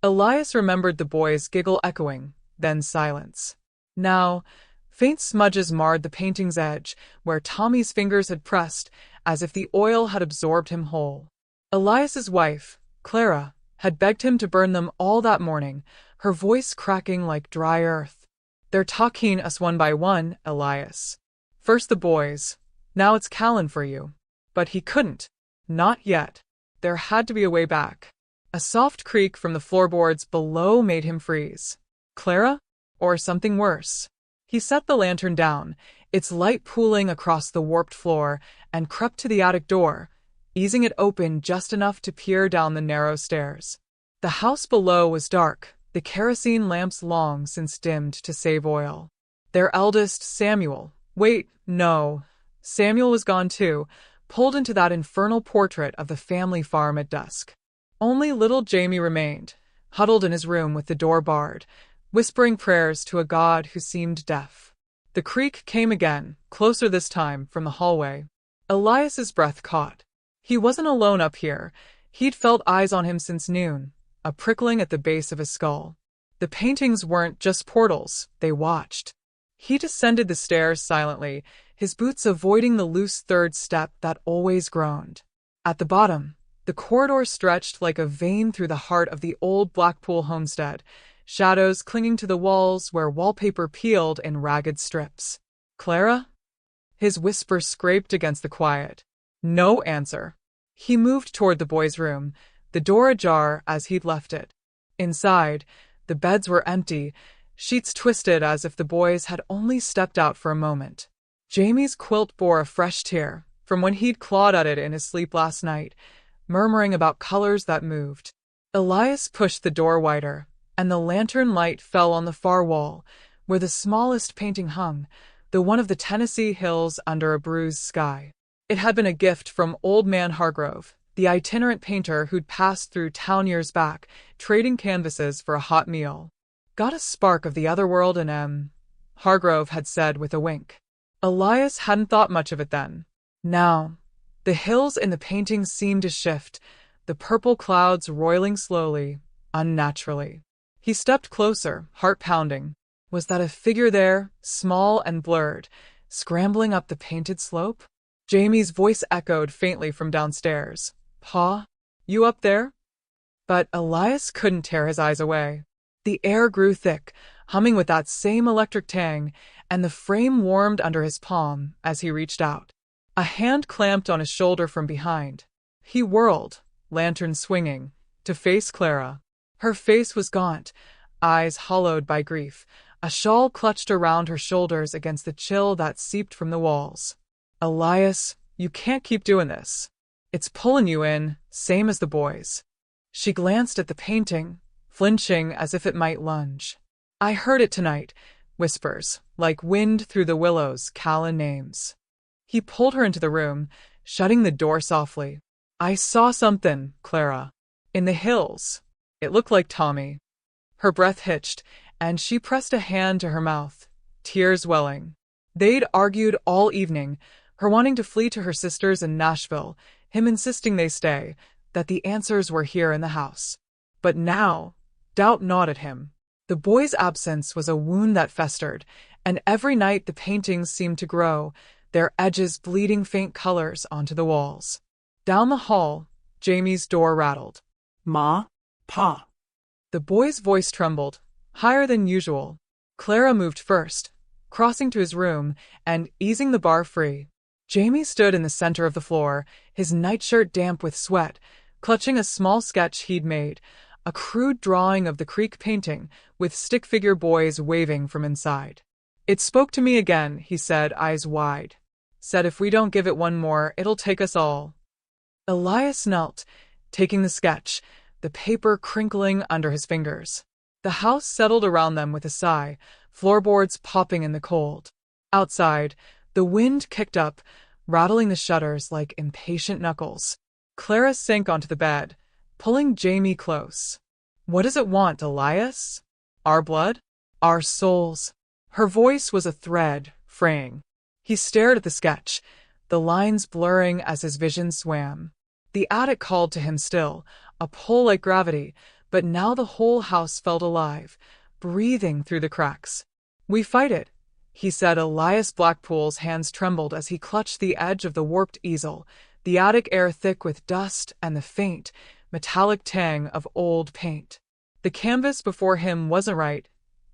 Elias remembered the boy's giggle echoing, then silence. Now, faint smudges marred the painting's edge, where Tommy's fingers had pressed, as if the oil had absorbed him whole. Elias's wife, Clara, had begged him to burn them all that morning, her voice cracking like dry earth. "They're talking us one by one, Elias. First the boys, now it's Callan for you." But he couldn't. Not yet. There had to be a way back. A soft creak from the floorboards below made him freeze. Clara? Or something worse? He set the lantern down, its light pooling across the warped floor, and crept to the attic door, easing it open just enough to peer down the narrow stairs. The house below was dark, the kerosene lamps long since dimmed to save oil. Their eldest, Samuel, wait, no, Samuel was gone too, pulled into that infernal portrait of the family farm at dusk. Only little Jamie remained, huddled in his room with the door barred, whispering prayers to a God who seemed deaf. The creak came again, closer this time, from the hallway. Elias's breath caught. He wasn't alone up here. He'd felt eyes on him since noon, a prickling at the base of his skull. The paintings weren't just portals, they watched. He descended the stairs silently, his boots avoiding the loose third step that always groaned. At the bottom, the corridor stretched like a vein through the heart of the old Blackpool homestead, shadows clinging to the walls where wallpaper peeled in ragged strips. "Clara?" His whisper scraped against the quiet. No answer. He moved toward the boys' room, the door ajar as he'd left it. Inside, the beds were empty, sheets twisted as if the boys had only stepped out for a moment. Jamie's quilt bore a fresh tear, from when he'd clawed at it in his sleep last night, murmuring about colors that moved. Elias pushed the door wider, and the lantern light fell on the far wall, where the smallest painting hung, the one of the Tennessee hills under a bruised sky. It had been a gift from Old Man Hargrove, the itinerant painter who'd passed through town years back, trading canvases for a hot meal. "Got a spark of the other world in him," Hargrove had said with a wink. Elias hadn't thought much of it then. Now, the hills in the paintings seemed to shift, the purple clouds roiling slowly, unnaturally. He stepped closer, heart pounding. Was that a figure there, small and blurred, scrambling up the painted slope? Jamie's voice echoed faintly from downstairs. "Pa? You up there?" But Elias couldn't tear his eyes away. The air grew thick, humming with that same electric tang, and the frame warmed under his palm as he reached out. A hand clamped on his shoulder from behind. He whirled, lantern swinging, to face Clara. Her face was gaunt, eyes hollowed by grief, a shawl clutched around her shoulders against the chill that seeped from the walls. "Elias, you can't keep doing this. It's pulling you in, same as the boys." She glanced at the painting, flinching as if it might lunge. "I heard it tonight," whispers, like wind through the willows, Callan names. He pulled her into the room, shutting the door softly. "I saw something, Clara. In the hills. It looked like Tommy." Her breath hitched, and she pressed a hand to her mouth, tears welling. They'd argued all evening, her wanting to flee to her sisters in Nashville, him insisting they stay, that the answers were here in the house. But now, doubt gnawed at him. The boy's absence was a wound that festered, and every night the paintings seemed to grow, their edges bleeding faint colors onto the walls. Down the hall, Jamie's door rattled. "Ma? Pa?" The boy's voice trembled, higher than usual. Clara moved first, crossing to his room and easing the bar free. Jamie stood in the center of the floor, his nightshirt damp with sweat, clutching a small sketch he'd made, a crude drawing of the creek painting, with stick figure boys waving from inside. It spoke to me again, he said, eyes wide. Said if we don't give it one more, it'll take us all. Elias knelt, taking the sketch, the paper crinkling under his fingers. The house settled around them with a sigh, floorboards popping in the cold. Outside, the wind kicked up, rattling the shutters like impatient knuckles. Clara sank onto the bed, pulling Jamie close. What does it want, Elias? Our blood? Our souls? Her voice was a thread, fraying. He stared at the sketch, the lines blurring as his vision swam. The attic called to him still, a pull like gravity, but now the whole house felt alive, breathing through the cracks. We fight it, he said. Elias Blackpool's hands trembled as he clutched the edge of the warped easel, the attic air thick with dust and the faint, metallic tang of old paint. The canvas before him wasn't right,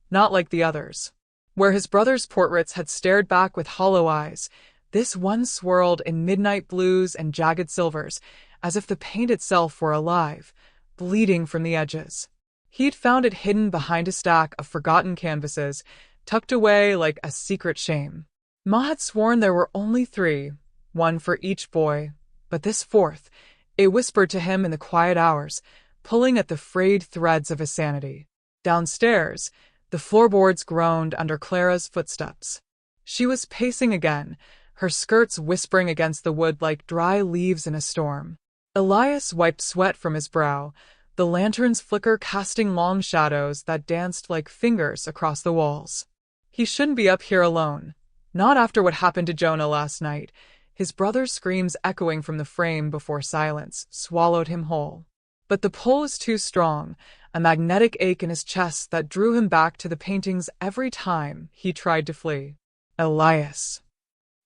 not like the others. Where his brother's portraits had stared back with hollow eyes, this one swirled in midnight blues and jagged silvers, as if the paint itself were alive, bleeding from the edges. He'd found it hidden behind a stack of forgotten canvases, tucked away like a secret shame. Ma had sworn there were only 3, one for each boy, but this fourth, it whispered to him in the quiet hours, pulling at the frayed threads of his sanity. Downstairs, the floorboards groaned under Clara's footsteps. She was pacing again, her skirts whispering against the wood like dry leaves in a storm. Elias wiped sweat from his brow, the lantern's flicker casting long shadows that danced like fingers across the walls. He shouldn't be up here alone. Not after what happened to Jonah last night, his brother's screams echoing from the frame before silence swallowed him whole. But the pull was too strong, a magnetic ache in his chest that drew him back to the paintings every time he tried to flee. Elias.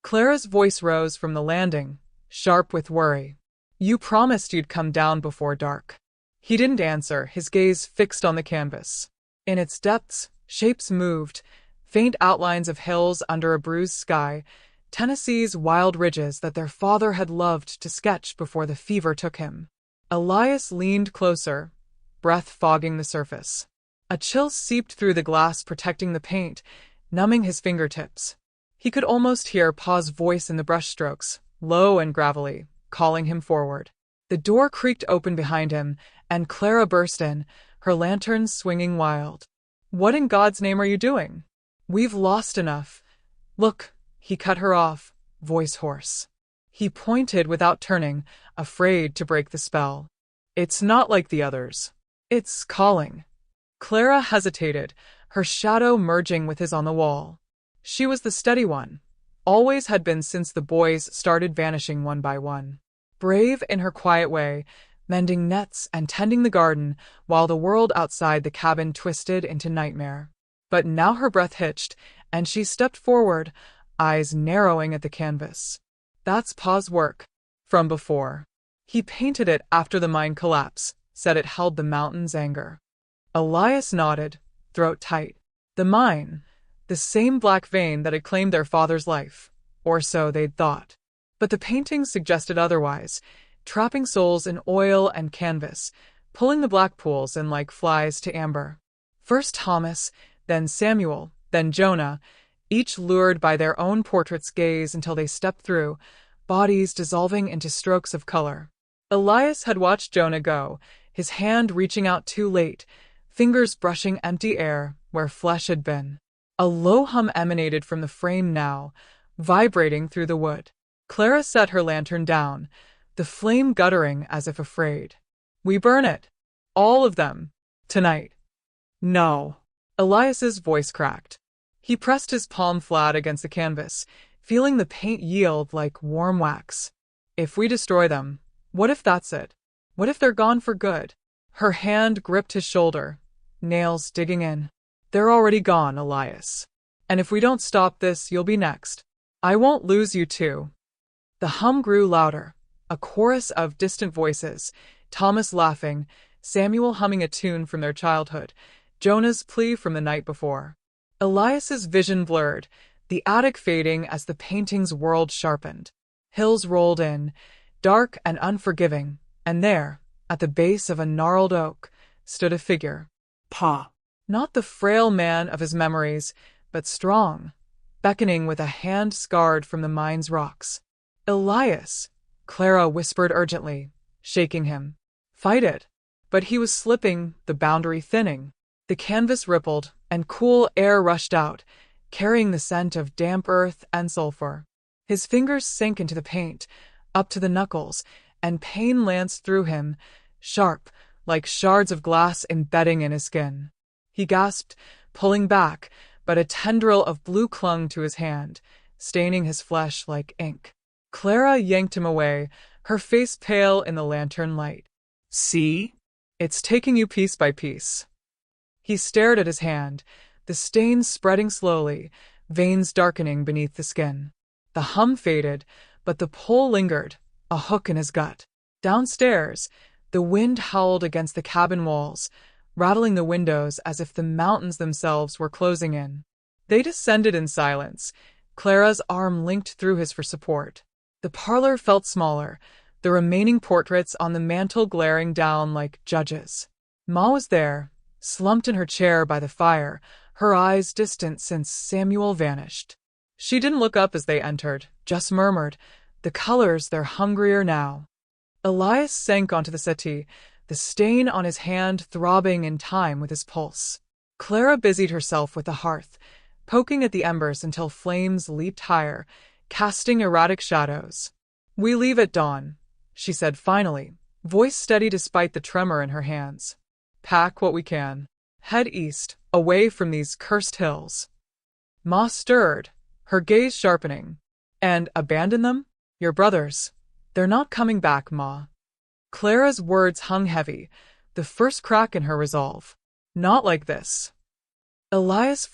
Clara's voice rose from the landing, sharp with worry. You promised you'd come down before dark. He didn't answer, his gaze fixed on the canvas. In its depths, shapes moved, faint outlines of hills under a bruised sky, Tennessee's wild ridges that their father had loved to sketch before the fever took him. Elias leaned closer, breath fogging the surface. A chill seeped through the glass protecting the paint, numbing his fingertips. He could almost hear Pa's voice in the brushstrokes, low and gravelly, calling him forward. The door creaked open behind him, and Clara burst in, her lantern swinging wild. What in God's name are you doing? We've lost enough. Look, he cut her off, voice hoarse. He pointed without turning, afraid to break the spell. It's not like the others. It's calling. Clara hesitated, her shadow merging with his on the wall. She was the steady one, always had been since the boys started vanishing one by one. Brave in her quiet way, mending nets and tending the garden while the world outside the cabin twisted into nightmare. But now her breath hitched, and she stepped forward, eyes narrowing at the canvas. That's Pa's work. From before. He painted it after the mine collapse, said it held the mountain's anger. Elias nodded, throat tight. The mine, the same black vein that had claimed their father's life, or so they'd thought. But the paintings suggested otherwise, trapping souls in oil and canvas, pulling the Blackpools in like flies to amber. First Thomas, then Samuel, then Jonah, each lured by their own portrait's gaze until they stepped through, bodies dissolving into strokes of color. Elias had watched Jonah go, his hand reaching out too late, fingers brushing empty air where flesh had been. A low hum emanated from the frame now, vibrating through the wood. Clara set her lantern down, the flame guttering as if afraid. We burn it. All of them. Tonight. No. Elias's voice cracked. He pressed his palm flat against the canvas, feeling the paint yield like warm wax. If we destroy them, what if that's it? What if they're gone for good? Her hand gripped his shoulder, nails digging in. They're already gone, Elias. And if we don't stop this, you'll be next. I won't lose you too. The hum grew louder, a chorus of distant voices, Thomas laughing, Samuel humming a tune from their childhood, Jonah's plea from the night before. Elias's vision blurred, the attic fading as the painting's world sharpened. Hills rolled in, dark and unforgiving, and there, at the base of a gnarled oak, stood a figure. Pa. Not the frail man of his memories, but strong, beckoning with a hand scarred from the mine's rocks. Elias, Clara whispered urgently, shaking him. Fight it. But he was slipping, the boundary thinning. The canvas rippled, and cool air rushed out, carrying the scent of damp earth and sulfur. His fingers sank into the paint, up to the knuckles, and pain lanced through him, sharp, like shards of glass embedding in his skin. He gasped, pulling back, but a tendril of blue clung to his hand, staining his flesh like ink. Clara yanked him away, her face pale in the lantern light. See? It's taking you piece by piece. He stared at his hand, the stains spreading slowly, veins darkening beneath the skin. The hum faded, but the pull lingered, a hook in his gut. Downstairs, the wind howled against the cabin walls, rattling the windows as if the mountains themselves were closing in. They descended in silence, Clara's arm linked through his for support. The parlor felt smaller, the remaining portraits on the mantel glaring down like judges. Ma was there, slumped in her chair by the fire, her eyes distant since Samuel vanished. She didn't look up as they entered, just murmured, "The colors, they're hungrier now." Elias sank onto the settee, the stain on his hand throbbing in time with his pulse. Clara busied herself with the hearth, poking at the embers until flames leaped higher, casting erratic shadows. "We leave at dawn," she said finally, voice steady despite the tremor in her hands. "Pack what we can. Head east, away from these cursed hills." Ma stirred, her gaze sharpening. "And abandon them? Your brothers. They're not coming back, Ma." Clara's words hung heavy, the first crack in her resolve. "Not like this." Elias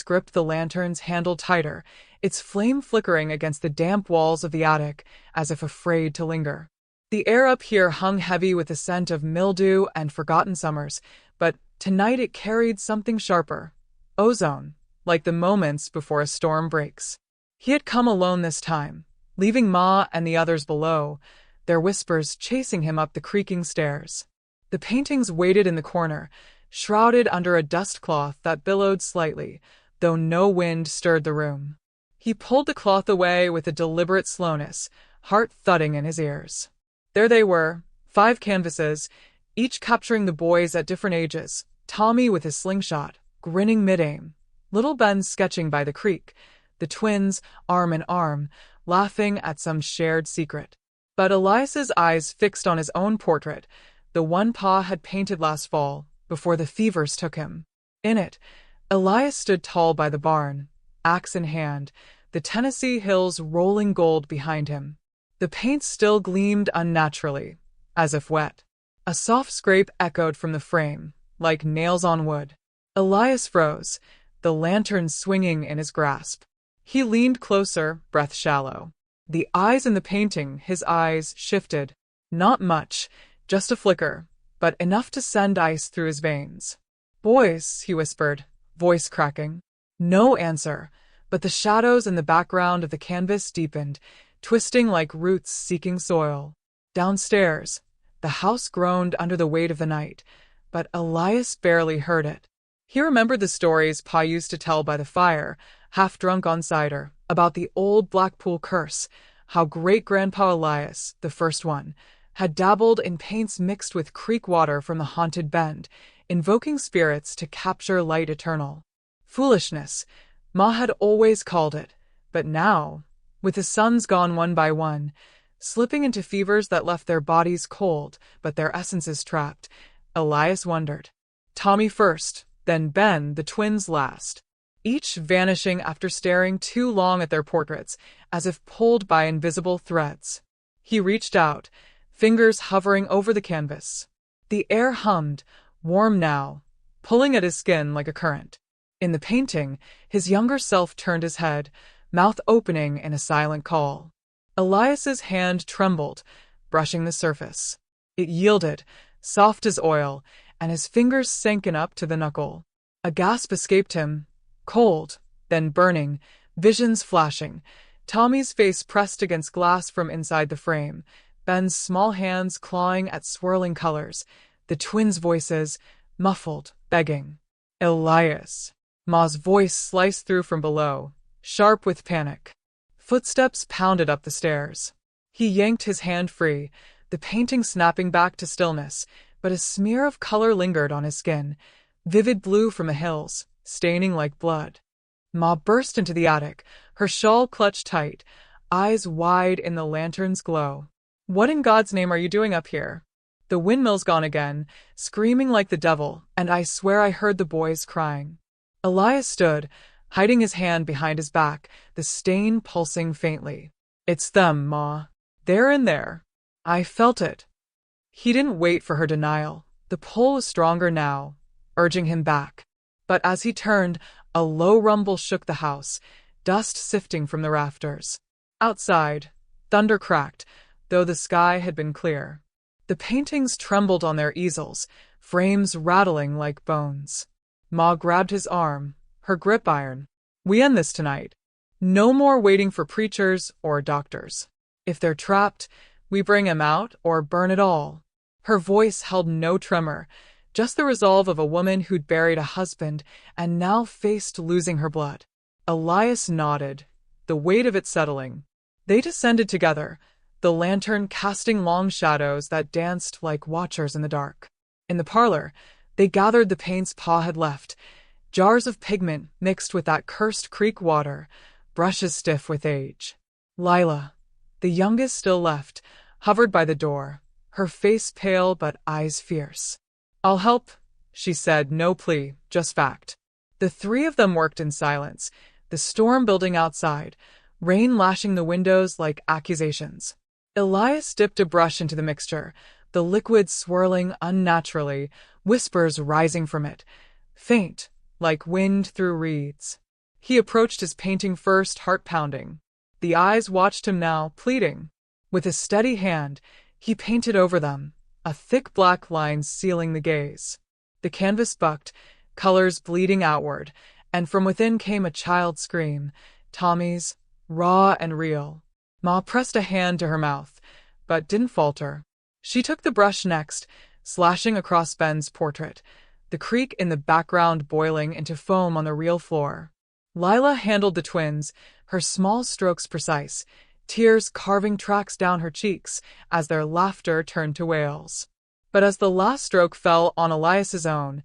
gripped the lantern's handle tighter, its flame flickering against the damp walls of the attic, as if afraid to linger. The air up here hung heavy with the scent of mildew and forgotten summers, but tonight it carried something sharper. Ozone, like the moments before a storm breaks. He had come alone this time, leaving Ma and the others below, their whispers chasing him up the creaking stairs. The paintings waited in the corner, shrouded under a dust cloth that billowed slightly, though no wind stirred the room. He pulled the cloth away with a deliberate slowness, heart thudding in his ears. There they were, 5 canvases, each capturing the boys at different ages, Tommy with his slingshot, grinning mid-aim, little Ben sketching by the creek, the twins, arm in arm, laughing at some shared secret. But Elias's eyes fixed on his own portrait, the one Pa had painted last fall, before the fevers took him. In it, Elias stood tall by the barn, axe in hand, the Tennessee hills rolling gold behind him. The paint still gleamed unnaturally, as if wet. A soft scrape echoed from the frame, like nails on wood. Elias froze, the lantern swinging in his grasp. He leaned closer, breath shallow. The eyes in the painting, his eyes, shifted. Not much, just a flicker, but enough to send ice through his veins. "Boys," he whispered, voice cracking. No answer, but the shadows in the background of the canvas deepened, twisting like roots seeking soil. Downstairs, the house groaned under the weight of the night, but Elias barely heard it. He remembered the stories Pa used to tell by the fire, half drunk on cider, about the old Blackpool curse, how great-grandpa Elias, the first one, had dabbled in paints mixed with creek water from the haunted bend, invoking spirits to capture light eternal. Foolishness, Ma had always called it, but now, with the sons gone one by one, slipping into fevers that left their bodies cold but their essences trapped, Elias wondered. Tommy first, then Ben, the twins last, each vanishing after staring too long at their portraits, as if pulled by invisible threads. He reached out, fingers hovering over the canvas. The air hummed, warm now, pulling at his skin like a current. In the painting, his younger self turned his head, mouth opening in a silent call. Elias's hand trembled, brushing the surface. It yielded, soft as oil, and his fingers sank in up to the knuckle. A gasp escaped him, cold, then burning, visions flashing, Tommy's face pressed against glass from inside the frame, Ben's small hands clawing at swirling colors, the twins' voices, muffled, begging. Elias. Ma's voice sliced through from below, sharp with panic. Footsteps pounded up the stairs. He yanked his hand free, the painting snapping back to stillness, but a smear of color lingered on his skin, vivid blue from the hills, staining like blood. Ma burst into the attic, her shawl clutched tight, eyes wide in the lantern's glow. What in God's name are you doing up here? The windmill's gone again, screaming like the devil, and I swear I heard the boys crying. Elias stood, hiding his hand behind his back, the stain pulsing faintly. It's them, Ma. They're in there. I felt it. He didn't wait for her denial. The pull was stronger now, urging him back. But as he turned, a low rumble shook the house, dust sifting from the rafters. Outside, thunder cracked, though the sky had been clear. The paintings trembled on their easels, frames rattling like bones. Ma grabbed his arm, her grip iron. We end this tonight. No more waiting for preachers or doctors. If they're trapped, we bring 'em out or burn it all. Her voice held no tremor, just the resolve of a woman who'd buried a husband and now faced losing her blood. Elias nodded, the weight of it settling. They descended together, the lantern casting long shadows that danced like watchers in the dark. In the parlor, they gathered the paints Pa had left, jars of pigment mixed with that cursed creek water, brushes stiff with age. Lila, the youngest still left, hovered by the door, her face pale but eyes fierce. I'll help, she said, no plea, just fact. The three of them worked in silence, the storm building outside, rain lashing the windows like accusations. Elias dipped a brush into the mixture, the liquid swirling unnaturally, whispers rising from it, faint, like wind through reeds. He approached his painting first, heart pounding. The eyes watched him now, pleading. With a steady hand, he painted over them, a thick black line sealing the gaze. The canvas bucked, colors bleeding outward, and from within came a child's scream, Tommy's, raw and real. Ma pressed a hand to her mouth, but didn't falter. She took the brush next, slashing across Ben's portrait, the creek in the background boiling into foam on the real floor. Lila handled the twins, her small strokes precise, tears carving tracks down her cheeks as their laughter turned to wails. But as the last stroke fell on Elias's own,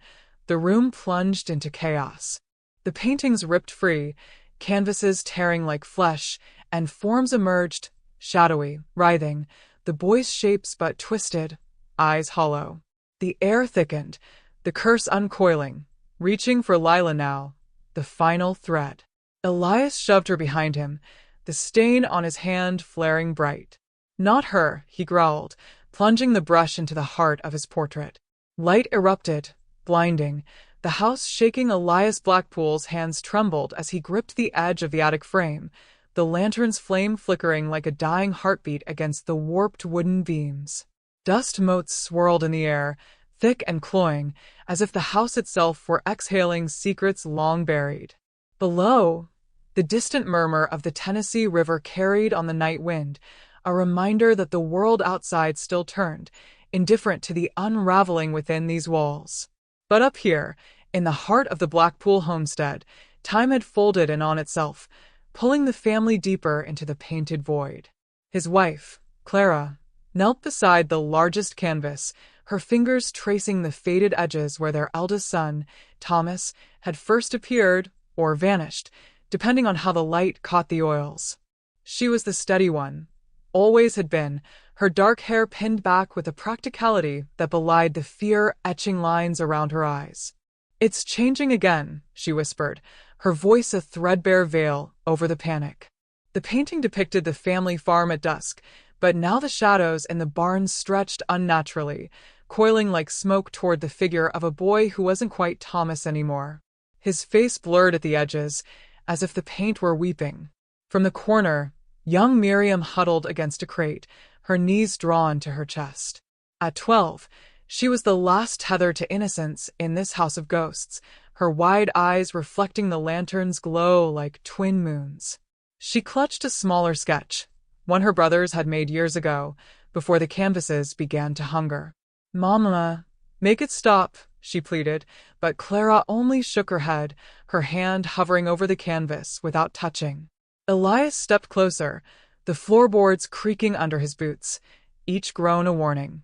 the room plunged into chaos. The paintings ripped free, canvases tearing like flesh, and forms emerged, shadowy, writhing, the boys' shapes but twisted, eyes hollow. The air thickened, the curse uncoiling, reaching for Lila now, the final thread. Elias shoved her behind him, the stain on his hand flaring bright. Not her, he growled, plunging the brush into the heart of his portrait. Light erupted, blinding, the house shaking. Elias Blackpool's hands trembled as he gripped the edge of the attic frame, the lantern's flame flickering like a dying heartbeat against the warped wooden beams. Dust motes swirled in the air, thick and cloying, as if the house itself were exhaling secrets long buried. Below, the distant murmur of the Tennessee River carried on the night wind, a reminder that the world outside still turned, indifferent to the unraveling within these walls. But up here, in the heart of the Blackpool homestead, time had folded in on itself, pulling the family deeper into the painted void. His wife, Clara, knelt beside the largest canvas, her fingers tracing the faded edges where their eldest son, Thomas, had first appeared or vanished, depending on how the light caught the oils. She was the steady one, always had been, her dark hair pinned back with a practicality that belied the fear-etching lines around her eyes. It's changing again, she whispered, her voice a threadbare veil over the panic. The painting depicted the family farm at dusk, but now the shadows in the barn stretched unnaturally, coiling like smoke toward the figure of a boy who wasn't quite Thomas anymore. His face blurred at the edges, as if the paint were weeping. From the corner, young Miriam huddled against a crate, her knees drawn to her chest. At 12, she was the last tether to innocence in this house of ghosts, her wide eyes reflecting the lantern's glow like twin moons. She clutched a smaller sketch, one her brothers had made years ago, before the canvases began to hunger. "Mama, make it stop," she pleaded, but Clara only shook her head, her hand hovering over the canvas without touching. Elias stepped closer, the floorboards creaking under his boots, each groan a warning.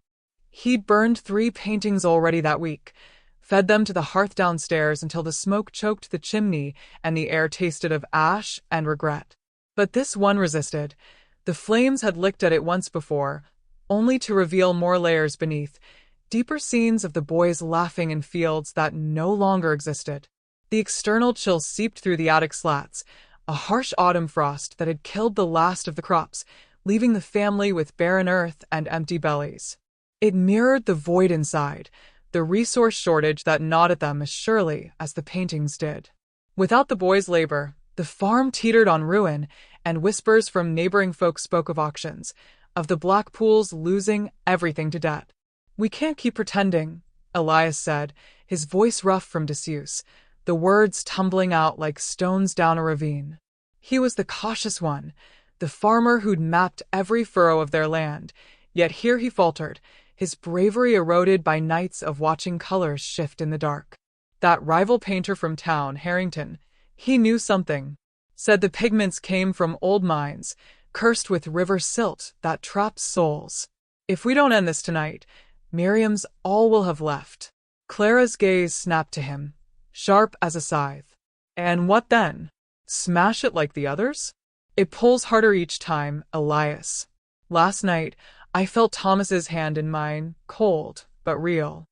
He'd burned 3 paintings already that week, fed them to the hearth downstairs until the smoke choked the chimney and the air tasted of ash and regret. But this one resisted. The flames had licked at it once before, only to reveal more layers beneath, deeper scenes of the boys laughing in fields that no longer existed. The external chill seeped through the attic slats, a harsh autumn frost that had killed the last of the crops, leaving the family with barren earth and empty bellies. It mirrored the void inside, the resource shortage that gnawed at them as surely as the paintings did. Without the boys' labor, the farm teetered on ruin, and whispers from neighboring folks spoke of auctions, of the Blackpools losing everything to debt. "We can't keep pretending," Elias said, his voice rough from disuse, the words tumbling out like stones down a ravine. He was the cautious one, the farmer who'd mapped every furrow of their land, yet here he faltered, his bravery eroded by nights of watching colors shift in the dark. That rival painter from town, Harrington, he knew something. Said the pigments came from old mines, cursed with river silt that traps souls. "If we don't end this tonight, Miriam's all we'll have left." Clara's gaze snapped to him, sharp as a scythe. "And what then? Smash it like the others?" "It pulls harder each time, Elias. Last night, I felt Thomas's hand in mine, cold but real."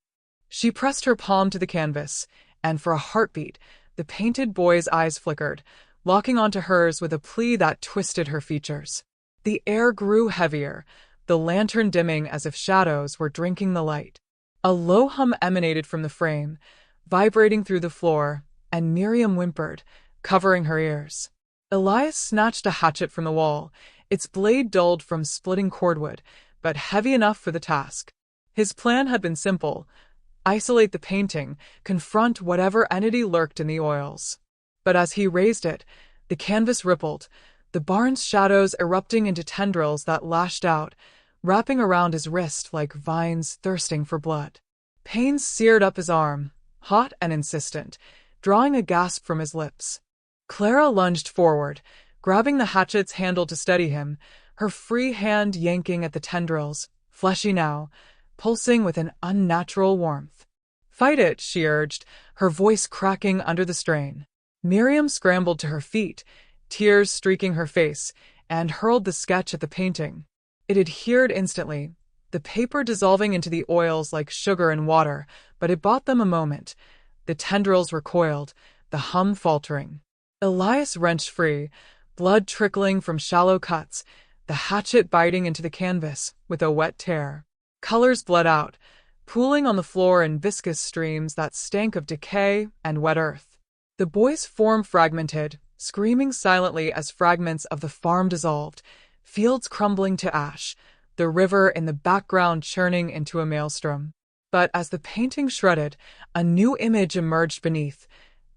She pressed her palm to the canvas, and for a heartbeat, the painted boy's eyes flickered, locking onto hers with a plea that twisted her features. The air grew heavier, the lantern dimming as if shadows were drinking the light. A low hum emanated from the frame, vibrating through the floor, and Miriam whimpered, covering her ears. Elias snatched a hatchet from the wall, its blade dulled from splitting cordwood, but heavy enough for the task. His plan had been simple: isolate the painting, confront whatever entity lurked in the oils. But as he raised it, the canvas rippled, the barn's shadows erupting into tendrils that lashed out, wrapping around his wrist like vines thirsting for blood. Pain seared up his arm, hot and insistent, drawing a gasp from his lips. Clara lunged forward, grabbing the hatchet's handle to steady him, her free hand yanking at the tendrils, fleshy now, pulsing with an unnatural warmth. "Fight it," she urged, her voice cracking under the strain. Miriam scrambled to her feet, tears streaking her face, and hurled the sketch at the painting. It adhered instantly, the paper dissolving into the oils like sugar in water, but it bought them a moment. The tendrils recoiled, the hum faltering. Elias wrenched free, blood trickling from shallow cuts, the hatchet biting into the canvas with a wet tear. Colors bled out, pooling on the floor in viscous streams that stank of decay and wet earth. The boy's form fragmented, screaming silently as fragments of the farm dissolved, fields crumbling to ash, the river in the background churning into a maelstrom. But as the painting shredded, a new image emerged beneath.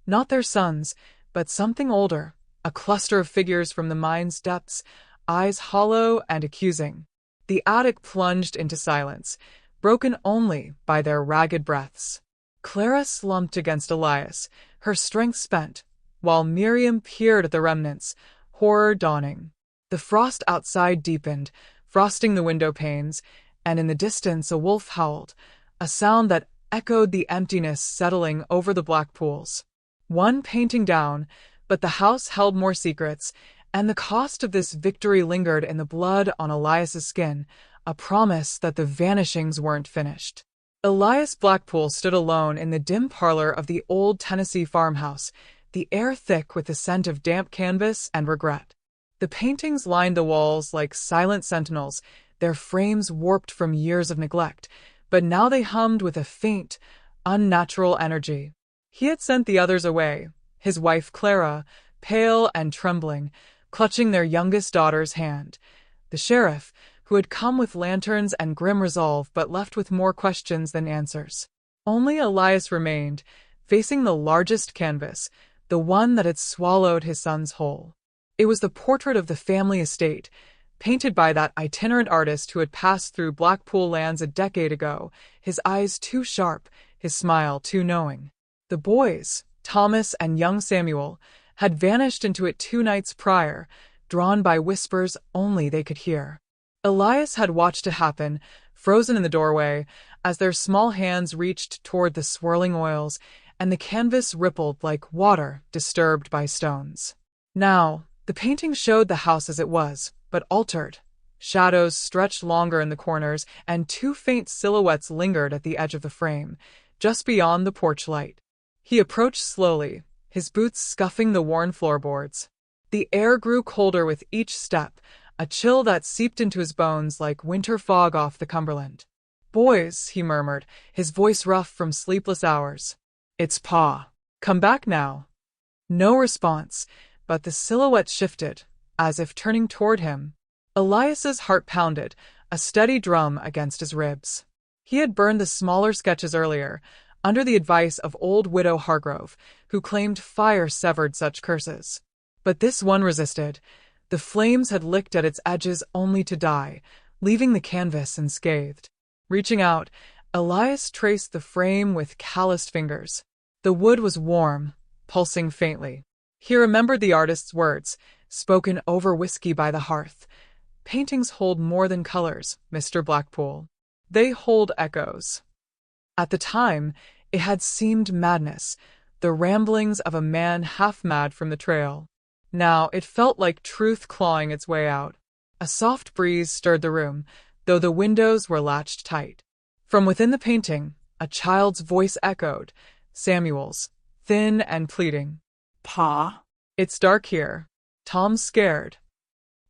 Not their sons, but something older, a cluster of figures from the mine's depths, eyes hollow and accusing. The attic plunged into silence, broken only by their ragged breaths. Clara slumped against Elias, her strength spent, while Miriam peered at the remnants, horror dawning. The frost outside deepened, frosting the window panes, and in the distance a wolf howled, a sound that echoed the emptiness settling over the Blackpools. One painting down, but the house held more secrets, and the cost of this victory lingered in the blood on Elias's skin, a promise that the vanishings weren't finished. Elias Blackpool stood alone in the dim parlor of the old Tennessee farmhouse, the air thick with the scent of damp canvas and regret. The paintings lined the walls like silent sentinels, their frames warped from years of neglect, but now they hummed with a faint, unnatural energy. He had sent the others away, his wife Clara, pale and trembling, clutching their youngest daughter's hand. The sheriff, who had come with lanterns and grim resolve but left with more questions than answers. Only Elias remained, facing the largest canvas, the one that had swallowed his son's whole. It was the portrait of the family estate, painted by that itinerant artist who had passed through Blackpool lands a decade ago, his eyes too sharp, his smile too knowing. The boys, Thomas and young Samuel, had vanished into it 2 nights prior, drawn by whispers only they could hear. Elias had watched it happen, frozen in the doorway, as their small hands reached toward the swirling oils, and the canvas rippled like water disturbed by stones. Now, the painting showed the house as it was, but altered. Shadows stretched longer in the corners, and 2 faint silhouettes lingered at the edge of the frame, just beyond the porch light. He approached slowly, his boots scuffing the worn floorboards. The air grew colder with each step, a chill that seeped into his bones like winter fog off the Cumberland. "Boys," he murmured, his voice rough from sleepless hours. "It's Pa. Come back now." No response, but the silhouette shifted, as if turning toward him. Elias's heart pounded, a steady drum against his ribs. He had burned the smaller sketches earlier, under the advice of old widow Hargrove, who claimed fire severed such curses. But this one resisted. The flames had licked at its edges only to die, leaving the canvas unscathed. Reaching out, Elias traced the frame with calloused fingers. The wood was warm, pulsing faintly. He remembered the artist's words, spoken over whiskey by the hearth. "Paintings hold more than colors, Mr. Blackpool. They hold echoes." At the time, it had seemed madness, the ramblings of a man half mad from the trail. Now it felt like truth clawing its way out. A soft breeze stirred the room, though the windows were latched tight. From within the painting, a child's voice echoed, Samuel's, thin and pleading. Pa? "It's dark here." Tom's scared.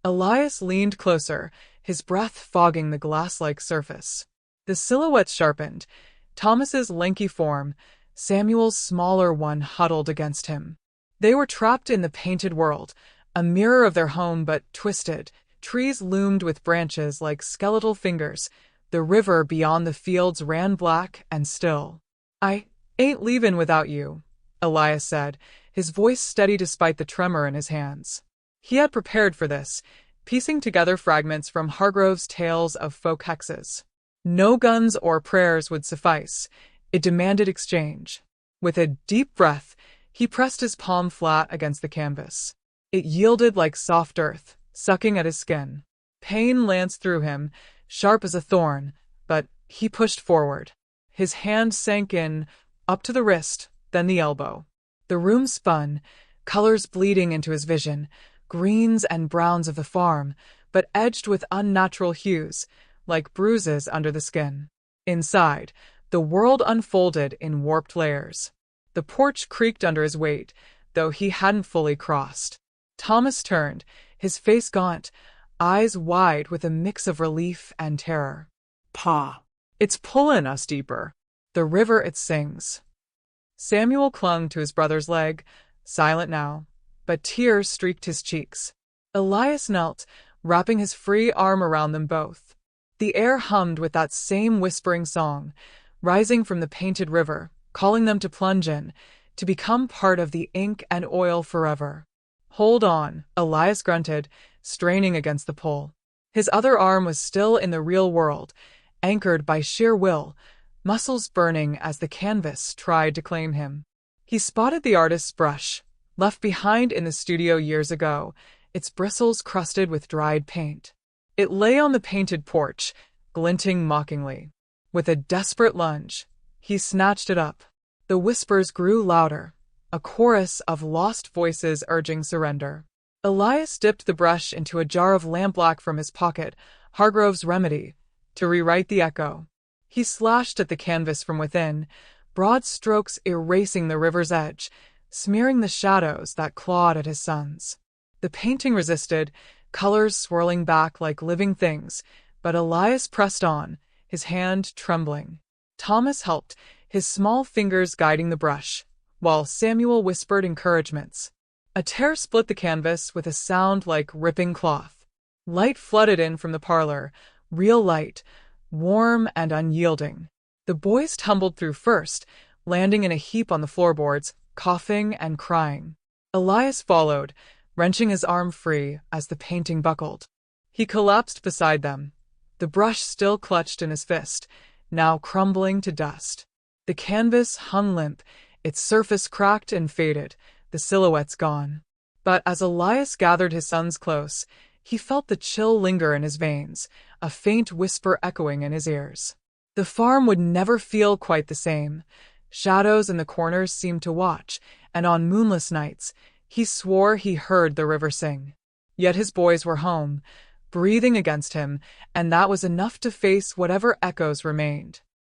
Elias leaned closer, his breath fogging the glass-like surface. The silhouettes sharpened. Thomas's lanky form, Samuel's smaller one huddled against him. They were trapped in the painted world, a mirror of their home but twisted. Trees loomed with branches like skeletal fingers. The river beyond the fields ran black and still. "I ain't leavin' without you," Elias said, his voice steady despite the tremor in his hands. He had prepared for this, piecing together fragments from Hargrove's tales of folk hexes. No guns or prayers would suffice. It demanded exchange. With a deep breath, he pressed his palm flat against the canvas. It yielded like soft earth, sucking at his skin. Pain lanced through him, sharp as a thorn, but he pushed forward. His hand sank in, up to the wrist, then the elbow. The room spun, colors bleeding into his vision, greens and browns of the farm, but edged with unnatural hues, like bruises under the skin. Inside, the world unfolded in warped layers. The porch creaked under his weight, though he hadn't fully crossed. Thomas turned, his face gaunt, eyes wide with a mix of relief and terror. Pa. "It's pullin' us deeper. The river it sings." Samuel clung to his brother's leg, silent now, but tears streaked his cheeks. Elias knelt, wrapping his free arm around them both. The air hummed with that same whispering song, rising from the painted river, calling them to plunge in, to become part of the ink and oil forever. "Hold on," Elias grunted, straining against the pull. His other arm was still in the real world, anchored by sheer will, muscles burning as the canvas tried to claim him. He spotted the artist's brush, left behind in the studio years ago, its bristles crusted with dried paint. It lay on the painted porch, glinting mockingly. With a desperate lunge, he snatched it up. The whispers grew louder, a chorus of lost voices urging surrender. Elias dipped the brush into a jar of lampblack from his pocket, Hargrove's remedy, to rewrite the echo. He slashed at the canvas from within, broad strokes erasing the river's edge, smearing the shadows that clawed at his sons. The painting resisted, colors swirling back like living things, but Elias pressed on, his hand trembling. Thomas helped, his small fingers guiding the brush, while Samuel whispered encouragements. A tear split the canvas with a sound like ripping cloth. Light flooded in from the parlor, real light, warm and unyielding. The boys tumbled through first, landing in a heap on the floorboards, coughing and crying. Elias followed, wrenching his arm free as the painting buckled. He collapsed beside them, the brush still clutched in his fist, now crumbling to dust. The canvas hung limp, its surface cracked and faded, the silhouettes gone. But as Elias gathered his sons close, he felt the chill linger in his veins, a faint whisper echoing in his ears. The farm would never feel quite the same. Shadows in the corners seemed to watch, and on moonless nights, he swore he heard the river sing. Yet his boys were home, breathing against him, and that was enough to face whatever echoes remained.